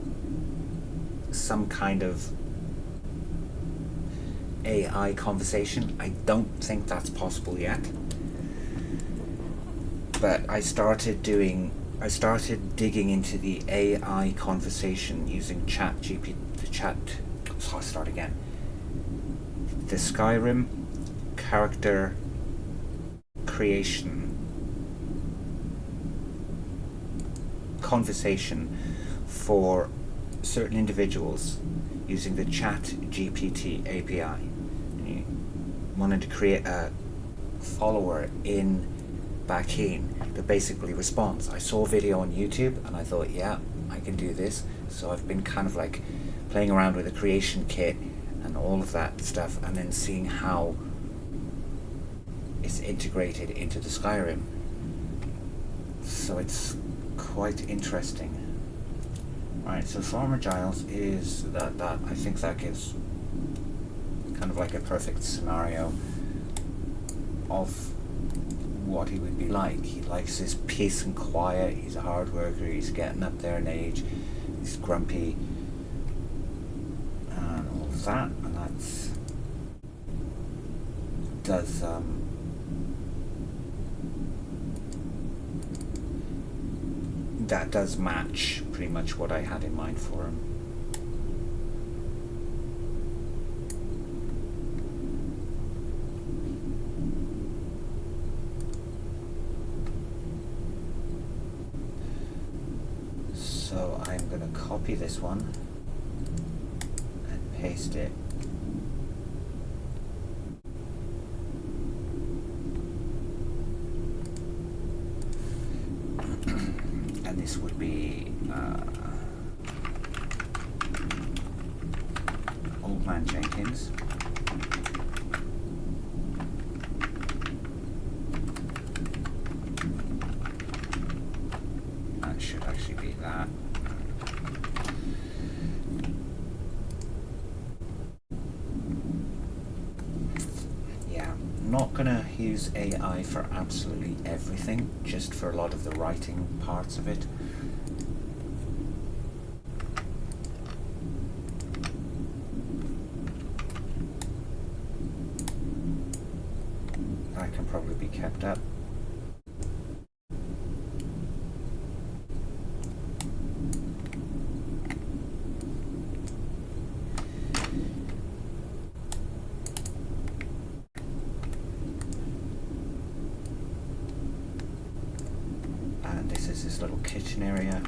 some kind of AI conversation. I don't think that's possible yet, but I started digging into the AI conversation using the Skyrim character creation conversation for certain individuals using the ChatGPT API. And you wanted to create a follower in Bakin that basically responds. I saw a video on YouTube and I thought, yeah, I can do this. So I've been kind of like playing around with a creation kit and all of that stuff, and then seeing how it's integrated into the Skyrim. So it's quite interesting. Right, so Farmer Giles is that I think that gives kind of like a perfect scenario of what he would be like. He likes his peace and quiet, he's a hard worker, he's getting up there in age, he's grumpy, and all of that, and that does match pretty much what I had in mind for him. So I'm going to copy this one and paste it. And this would be Old Man Jenkins. That should actually be that. Yeah, I'm not gonna use AI for absolutely everything, just for a lot of the writing parts of it. That can probably be kept up. And this is this little kitchen area.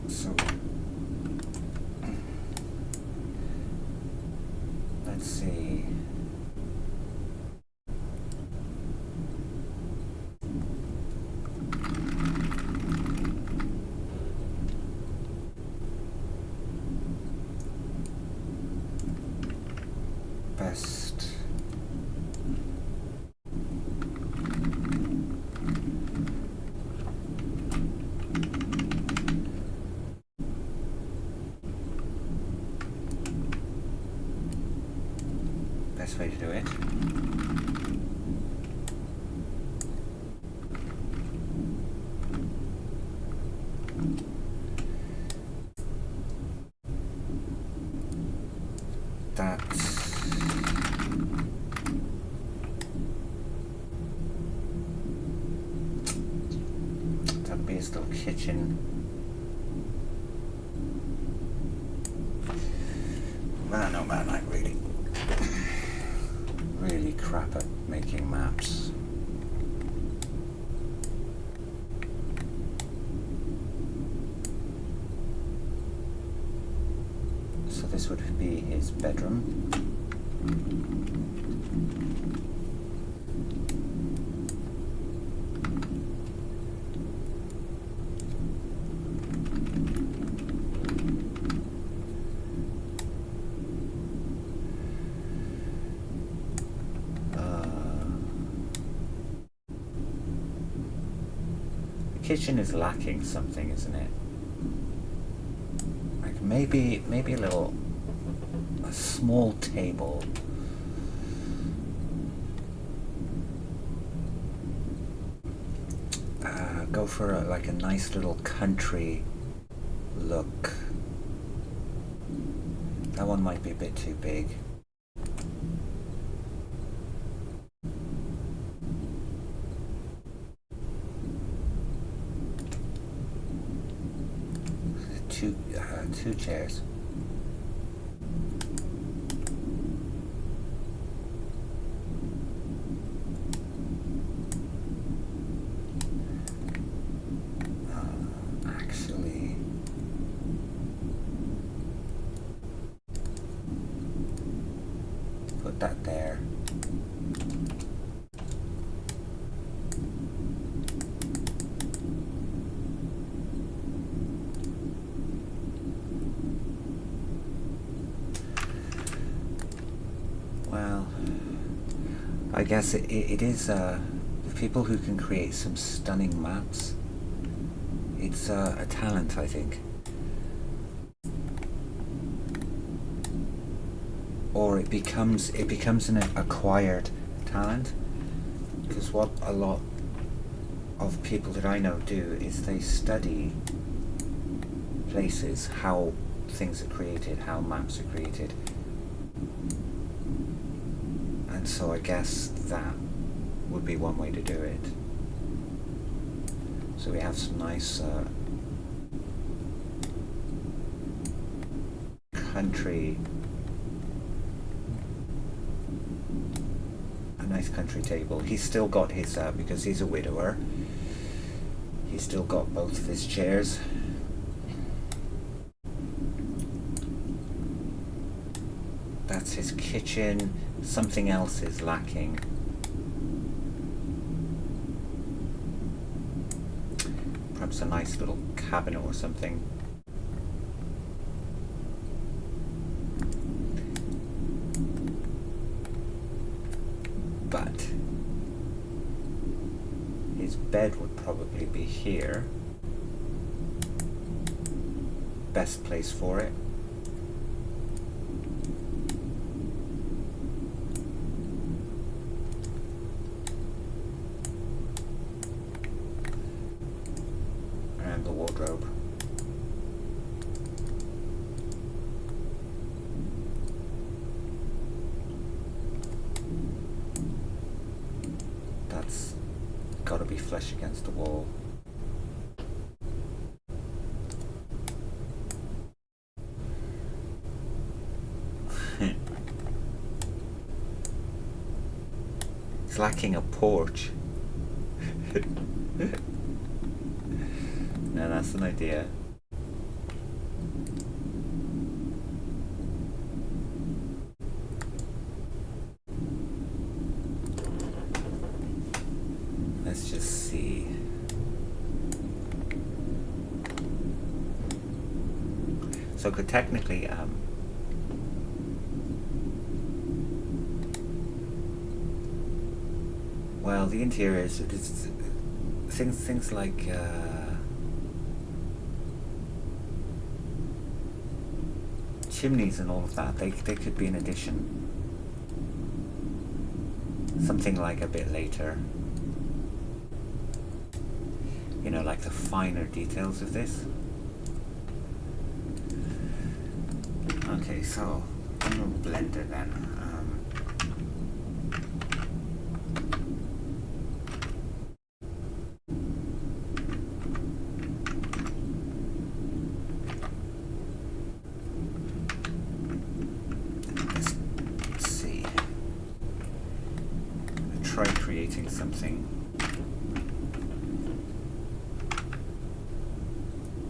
So let's see. Best way to do it. That's kitchen. Man, oh man, I'm really crap at making maps. So this would be his bedroom. The kitchen is lacking something, isn't it? Like maybe a small table. Go for like a nice little country look. That one might be a bit too big. Two chairs. Actually, put that there. Well, I guess it is people who can create some stunning maps. It's a talent, I think. Or it becomes an acquired talent. Because what a lot of people that I know do is they study places, how things are created, how maps are created. And so I guess that would be one way to do it. So we have some nice country, a nice country table. He's still got his, because he's a widower, he's still got both of his chairs. That's his kitchen. Something else is lacking. Perhaps a nice little cabinet or something. But his bed would probably be here. Best place for it. And the wardrobe. That's got to be flush against the wall. It's lacking a porch. No, that's an idea. Let's just see. So could technically well, the interiors, it's things like chimneys and all of that, they could be an addition. Something like a bit later. You know, like the finer details of this. Okay, so I'm gonna blend it then. creating something.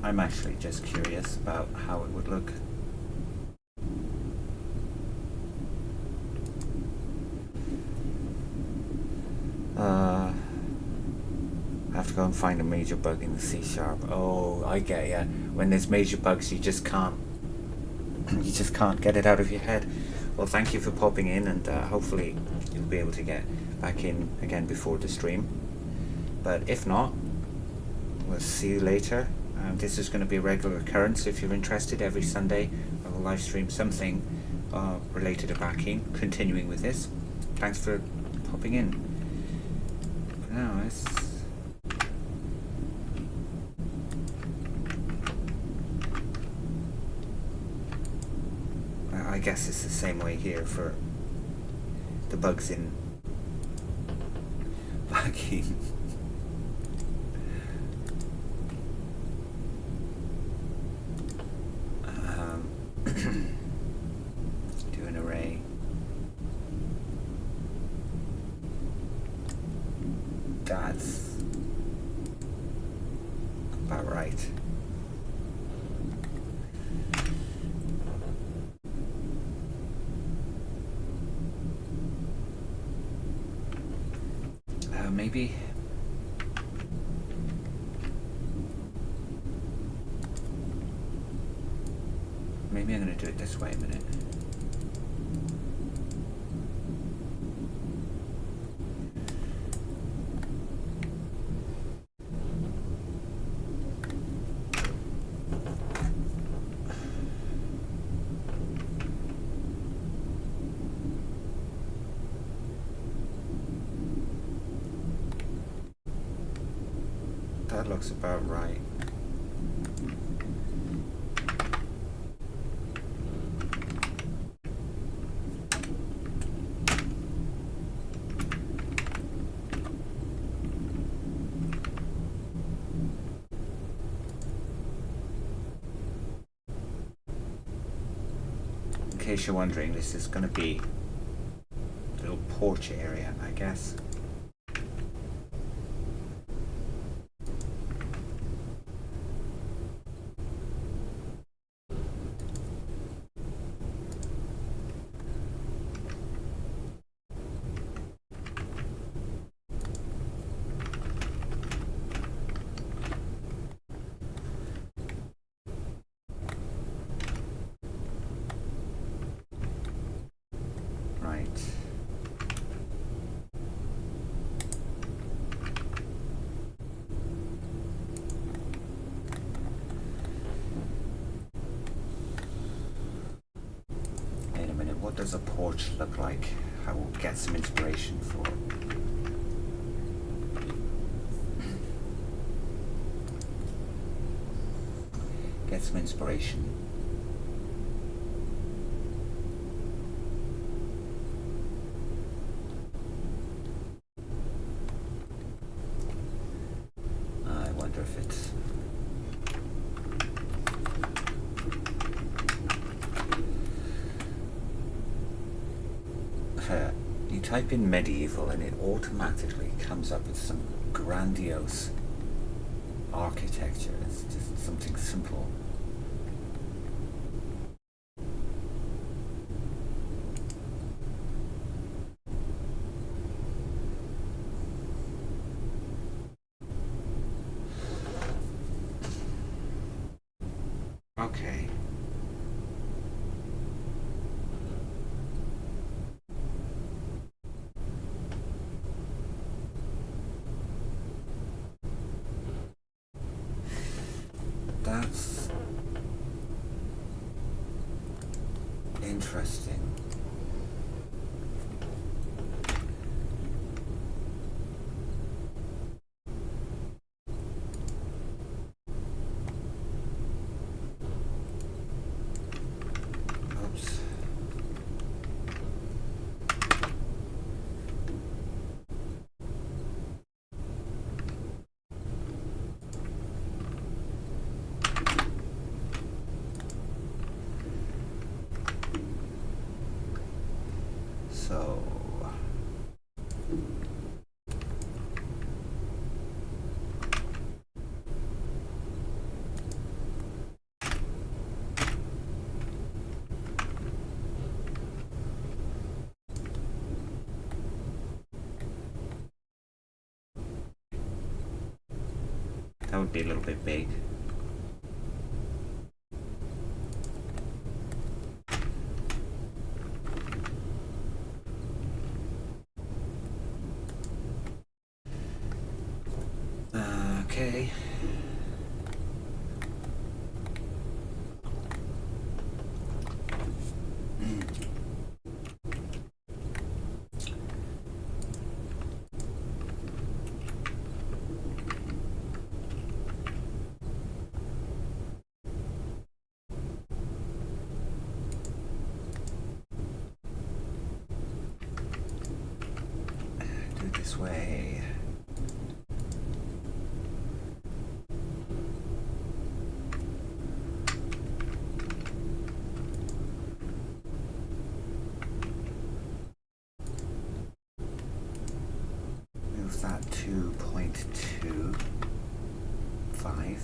I'm actually just curious about how it would look. I have to go and find a major bug in the C#. Oh, I get ya. When there's major bugs, you just can't get it out of your head. Well, thank you for popping in, and hopefully you'll be able to get back in again before the stream. But if not, we'll see you later. This is going to be a regular occurrence. If you're interested, every Sunday I will live stream something related to Bakin, continuing with this. Thanks for popping in. For now, I guess it's the same way here for the bugs in Bakin. Do an array. That's about right. Maybe I'm going to do it this way a minute. That looks about right. In case you're wondering, this is going to be a little porch area, I guess. What does a porch look like? I will get some inspiration for I wonder if it's you type in medieval and it automatically comes up with some grandiose architecture. It's just something simple. Okay. That's interesting. Oops. would be a little bit big. Okay. Do it this way. Move that to 0.25.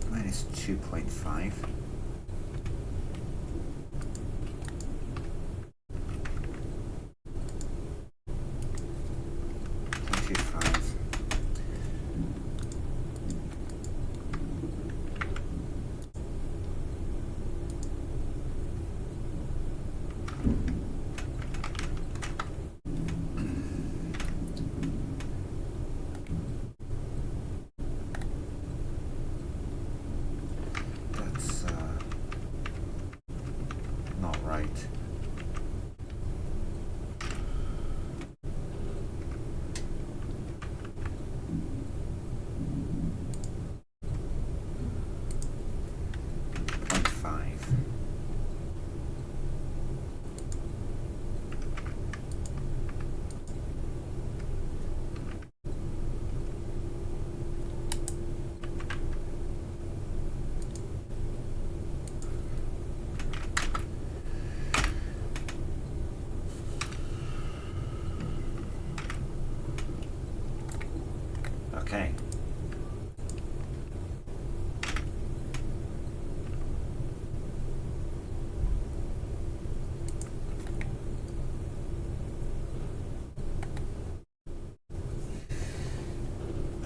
Minus 2.5. That's not right. Okay.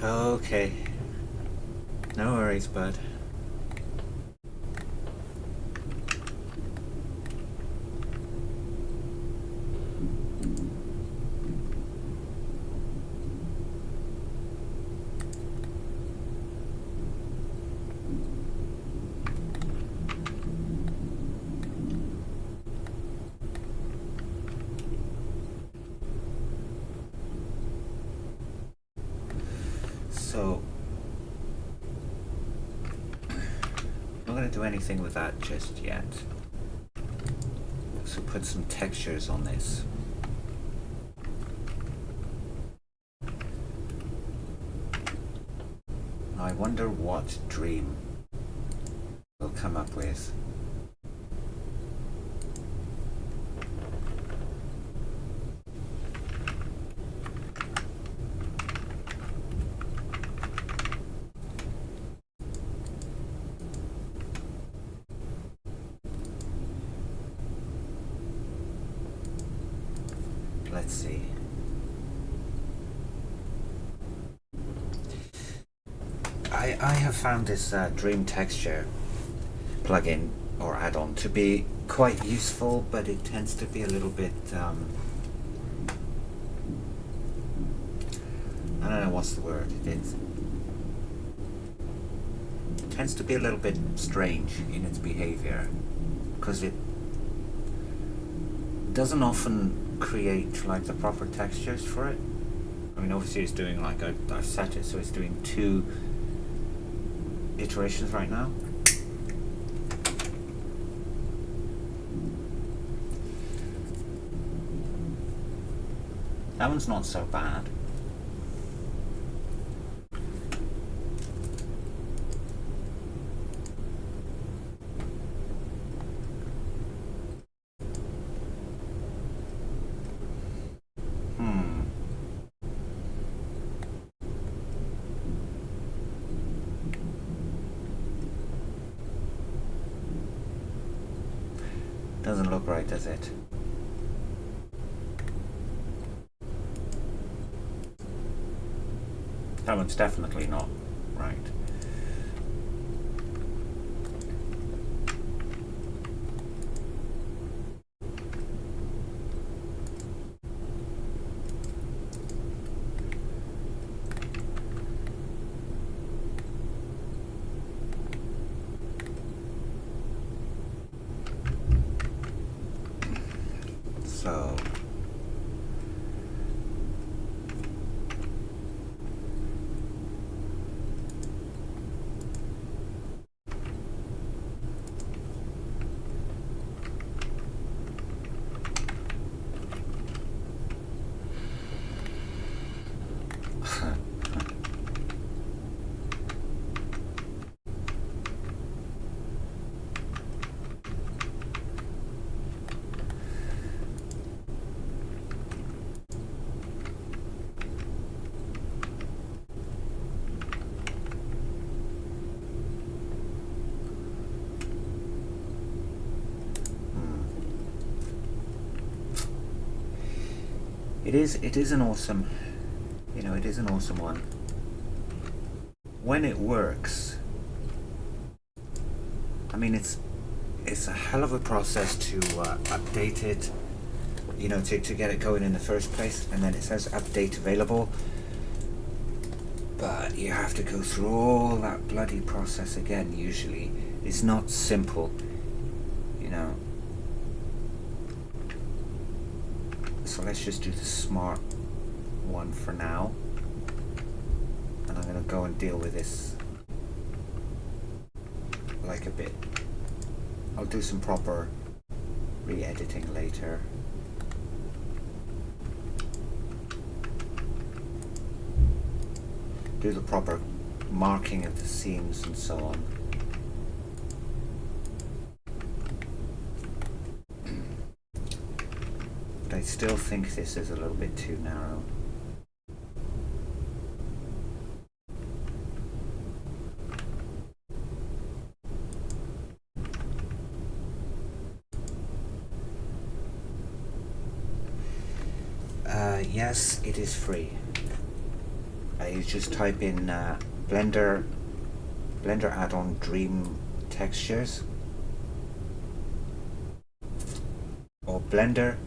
Okay. No worries, bud. So, I'm not going to do anything with that just yet. So put some textures on this. I wonder what dream we'll come up with. Let's see. I have found this Dream Texture plugin or add-on to be quite useful, but it tends to be a little bit I don't know what's the word. It tends to be a little bit strange in its behavior because it doesn't often create like the proper textures for it. I mean, obviously it's doing like I've set it so it's doing 2 iterations right now. That one's not so bad. Doesn't look right, does it? That one's definitely not right. So it is an awesome, you know, it is an awesome one. When it works, I mean, it's a hell of a process to update it, you know, to get it going in the first place, and then it says update available, but you have to go through all that bloody process again. Usually it's not simple, you know. So let's just do the smart one for now, and I'm gonna go and deal with this like a bit. I'll do some proper re-editing later. Do the proper marking of the seams and so on. But I still think this is a little bit too narrow. Yes, it is free. You just type in Blender add-on Dream Textures, or Blender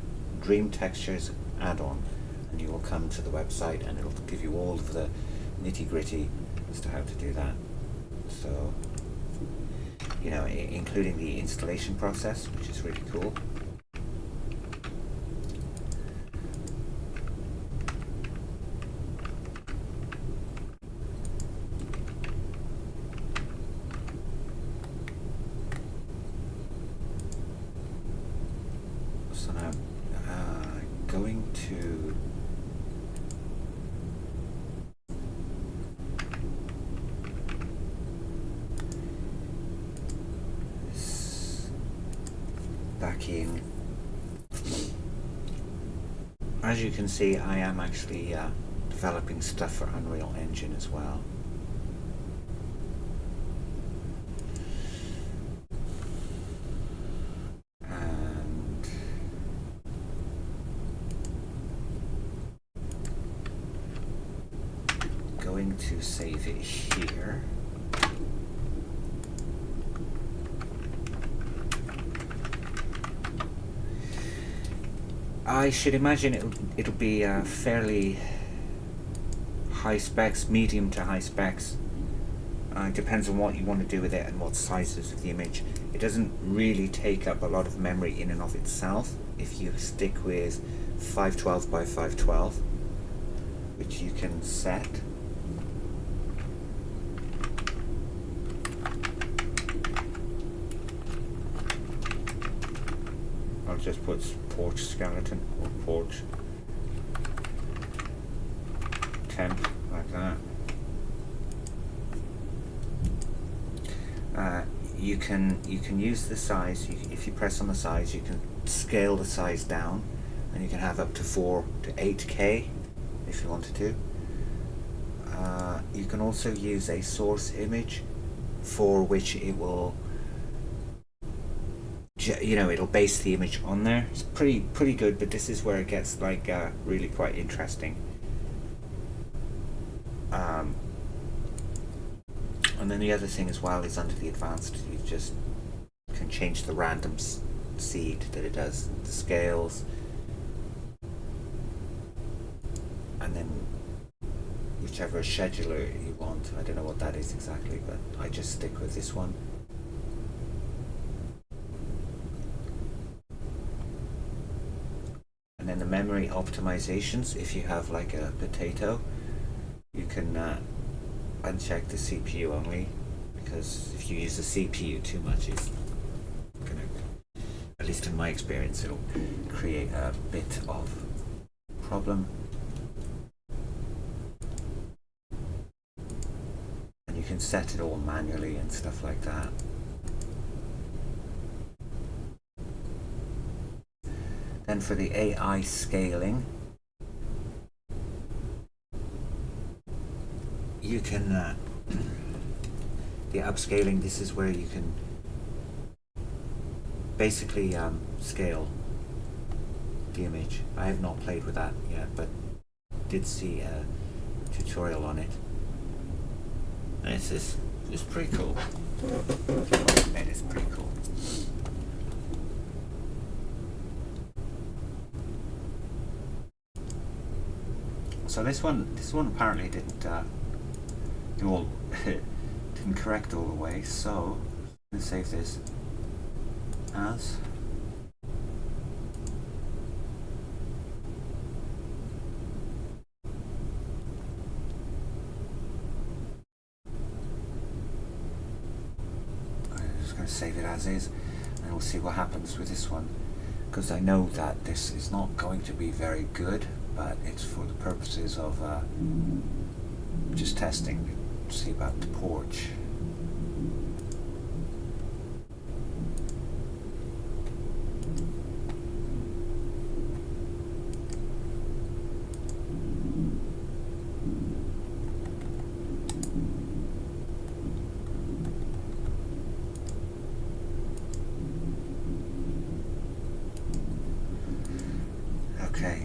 Dream Textures add-on, and you will come to the website and it'll give you all of the nitty-gritty as to how to do that. So, you know, including the installation process, which is really cool. So now, going to this Bakin. As you can see, I am actually developing stuff for Unreal Engine as well. To save it here. I should imagine it'll be fairly high specs, medium to high specs. It depends on what you want to do with it and what sizes of the image. It doesn't really take up a lot of memory in and of itself if you stick with 512 by 512, which you can set. I'll just put porch skeleton or porch temp like that. You can use the size. If you press on the size, you can scale the size down, and you can have up to 4 to 8K if you wanted to. You can also use a source image for which it will you know, it'll base the image on there. It's pretty good, but this is where it gets like really quite interesting. And then the other thing as well is under the advanced, you just can change the random seed that it does, the scales, and then whichever scheduler you want. I don't know what that is exactly, but I just stick with this one. And then the memory optimizations, if you have like a potato, you can uncheck the CPU only, because if you use the CPU too much, it's gonna, at least in my experience, it'll create a bit of problem. And you can set it all manually and stuff like that. Then for the AI scaling, you can, the upscaling, this is where you can basically scale the image. I have not played with that yet, but did see a tutorial on it. And it's pretty cool. It is pretty cool. So this one apparently didn't do all didn't correct all the way. So I'm gonna save this as I'm just going to save it as is, and we'll see what happens with this one, because I know that this is not going to be very good, but it's for the purposes of just testing to see about the porch. Okay.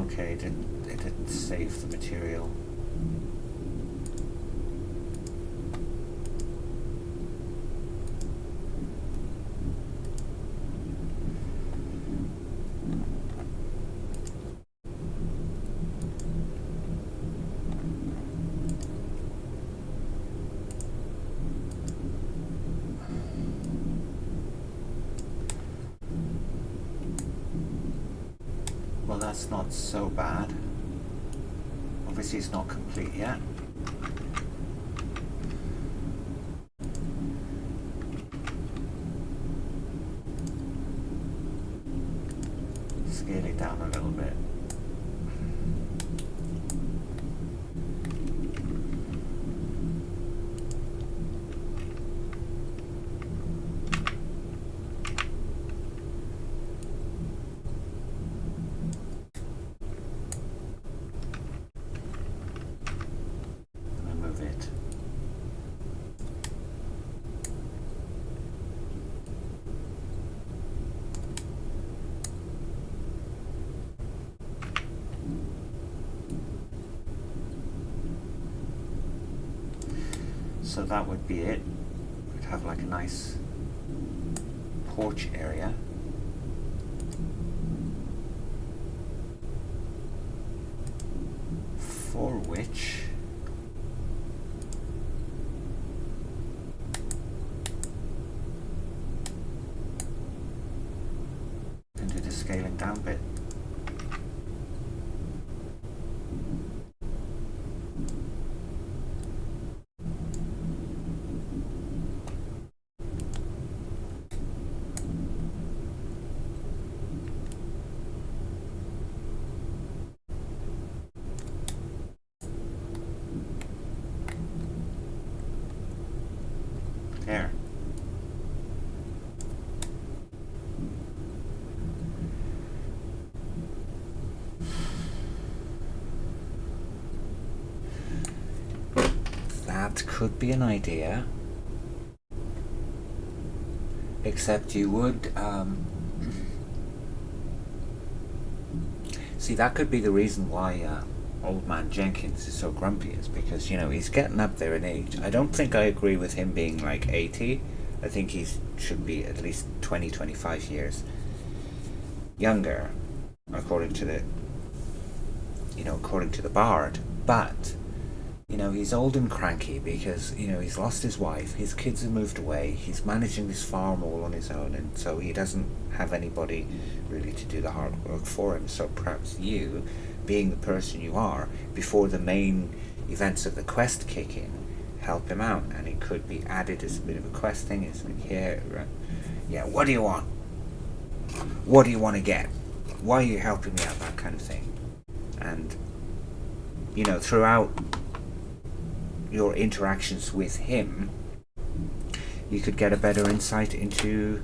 Okay, it didn't save the material. Well, that's not so bad. Obviously it's not complete yet. Scale it down a little bit. So that would be it. We'd have like a nice porch area. For which we can do the scaling down bit. That could be an idea. Except you would, see, that could be the reason why old man Jenkins is so grumpy, is because, you know, he's getting up there in age. I don't think I agree with him being like 80. I think he should be at least 20, 25 years younger, according to the, you know, according to the bard. But, you know, he's old and cranky because, you know, he's lost his wife, his kids have moved away, he's managing this farm all on his own, and so he doesn't have anybody really to do the hard work for him. So perhaps you, being the person you are, before the main events of the quest kick in, help him out, and it could be added as a bit of a quest thing. It's like, yeah, what do you want? What do you want to get? Why are you helping me out? That kind of thing. And, you know, throughout your interactions with him, you could get a better insight into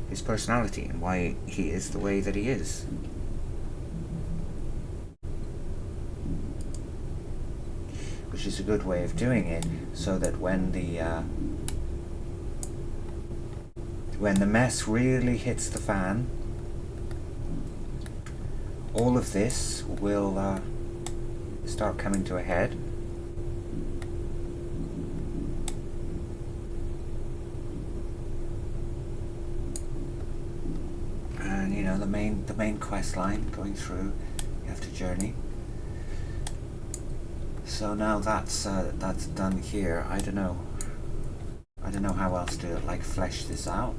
his personality and why he is the way that he is. Which is a good way of doing it, so that when the mess really hits the fan, all of this will start coming to a head. And you know, the main quest line going through, you have to journey. So now that's done here. I don't know how else to like flesh this out.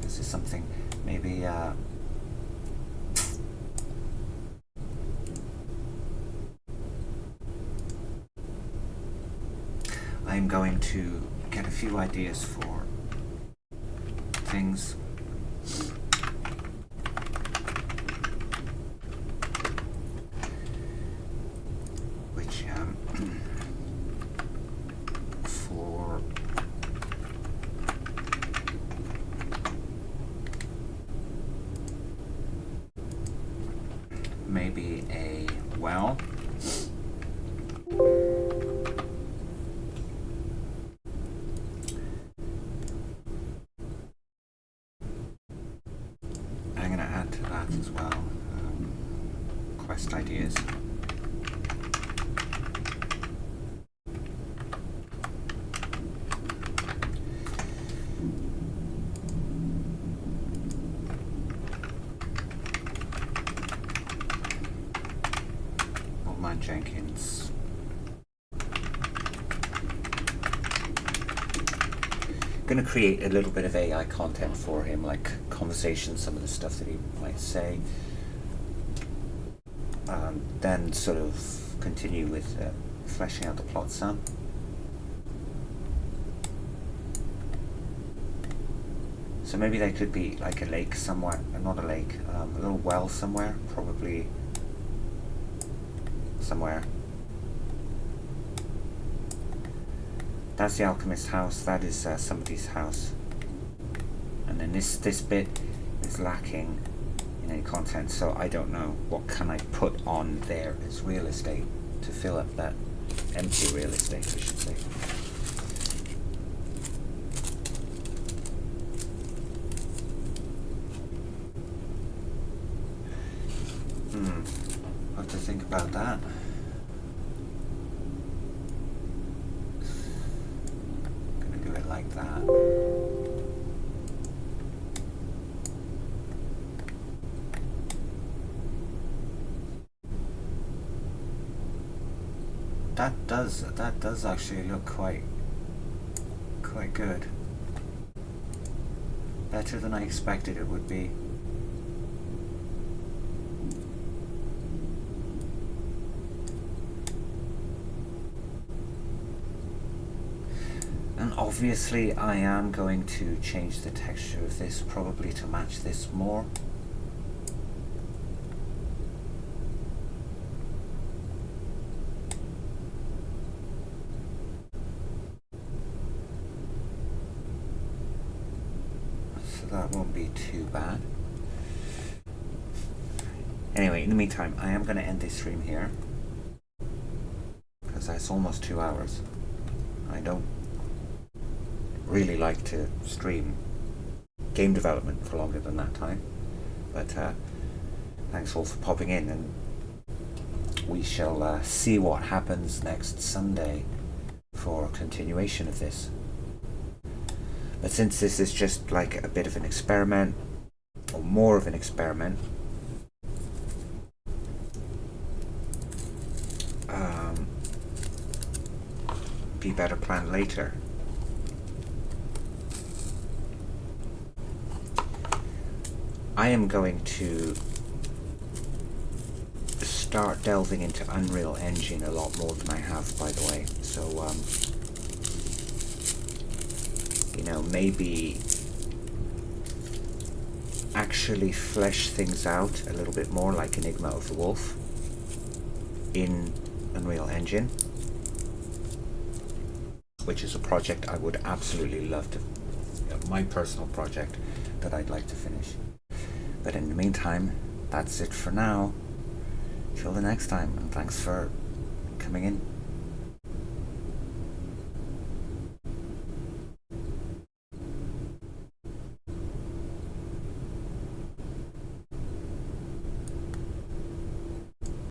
This is something maybe I'm going to get a few ideas for things. Which for maybe a well. I'm going to add to that as well quest ideas. Jenkins. Gonna create a little bit of AI content for him, like conversations, some of the stuff that he might say. Then sort of continue with fleshing out the plot some. So maybe there could be like a lake somewhere, not a lake, a little well somewhere, probably somewhere. That's the alchemist's house. That is somebody's house. And then this bit is lacking in any content, so I don't know what can I put on there as real estate to fill up that empty real estate, I should say. I'll have to think about that. Like that. That does actually look quite good. Better than I expected it would be. And obviously I am going to change the texture of this, probably to match this more. So that won't be too bad. Anyway, in the meantime, I am going to end this stream here, because it's almost 2 hours. I don't really like to stream game development for longer than that time, but thanks all for popping in, and we shall see what happens next Sunday for a continuation of this. But since this is just like a bit of an experiment, or more of an experiment, be better planned later. I am going to start delving into Unreal Engine a lot more than I have, by the way. So, you know, maybe actually flesh things out a little bit more, like Enigma of the Wolf in Unreal Engine, which is a project I would absolutely love to, my personal project that I'd like to finish. But in the meantime, that's it for now. Till the next time, and thanks for coming in.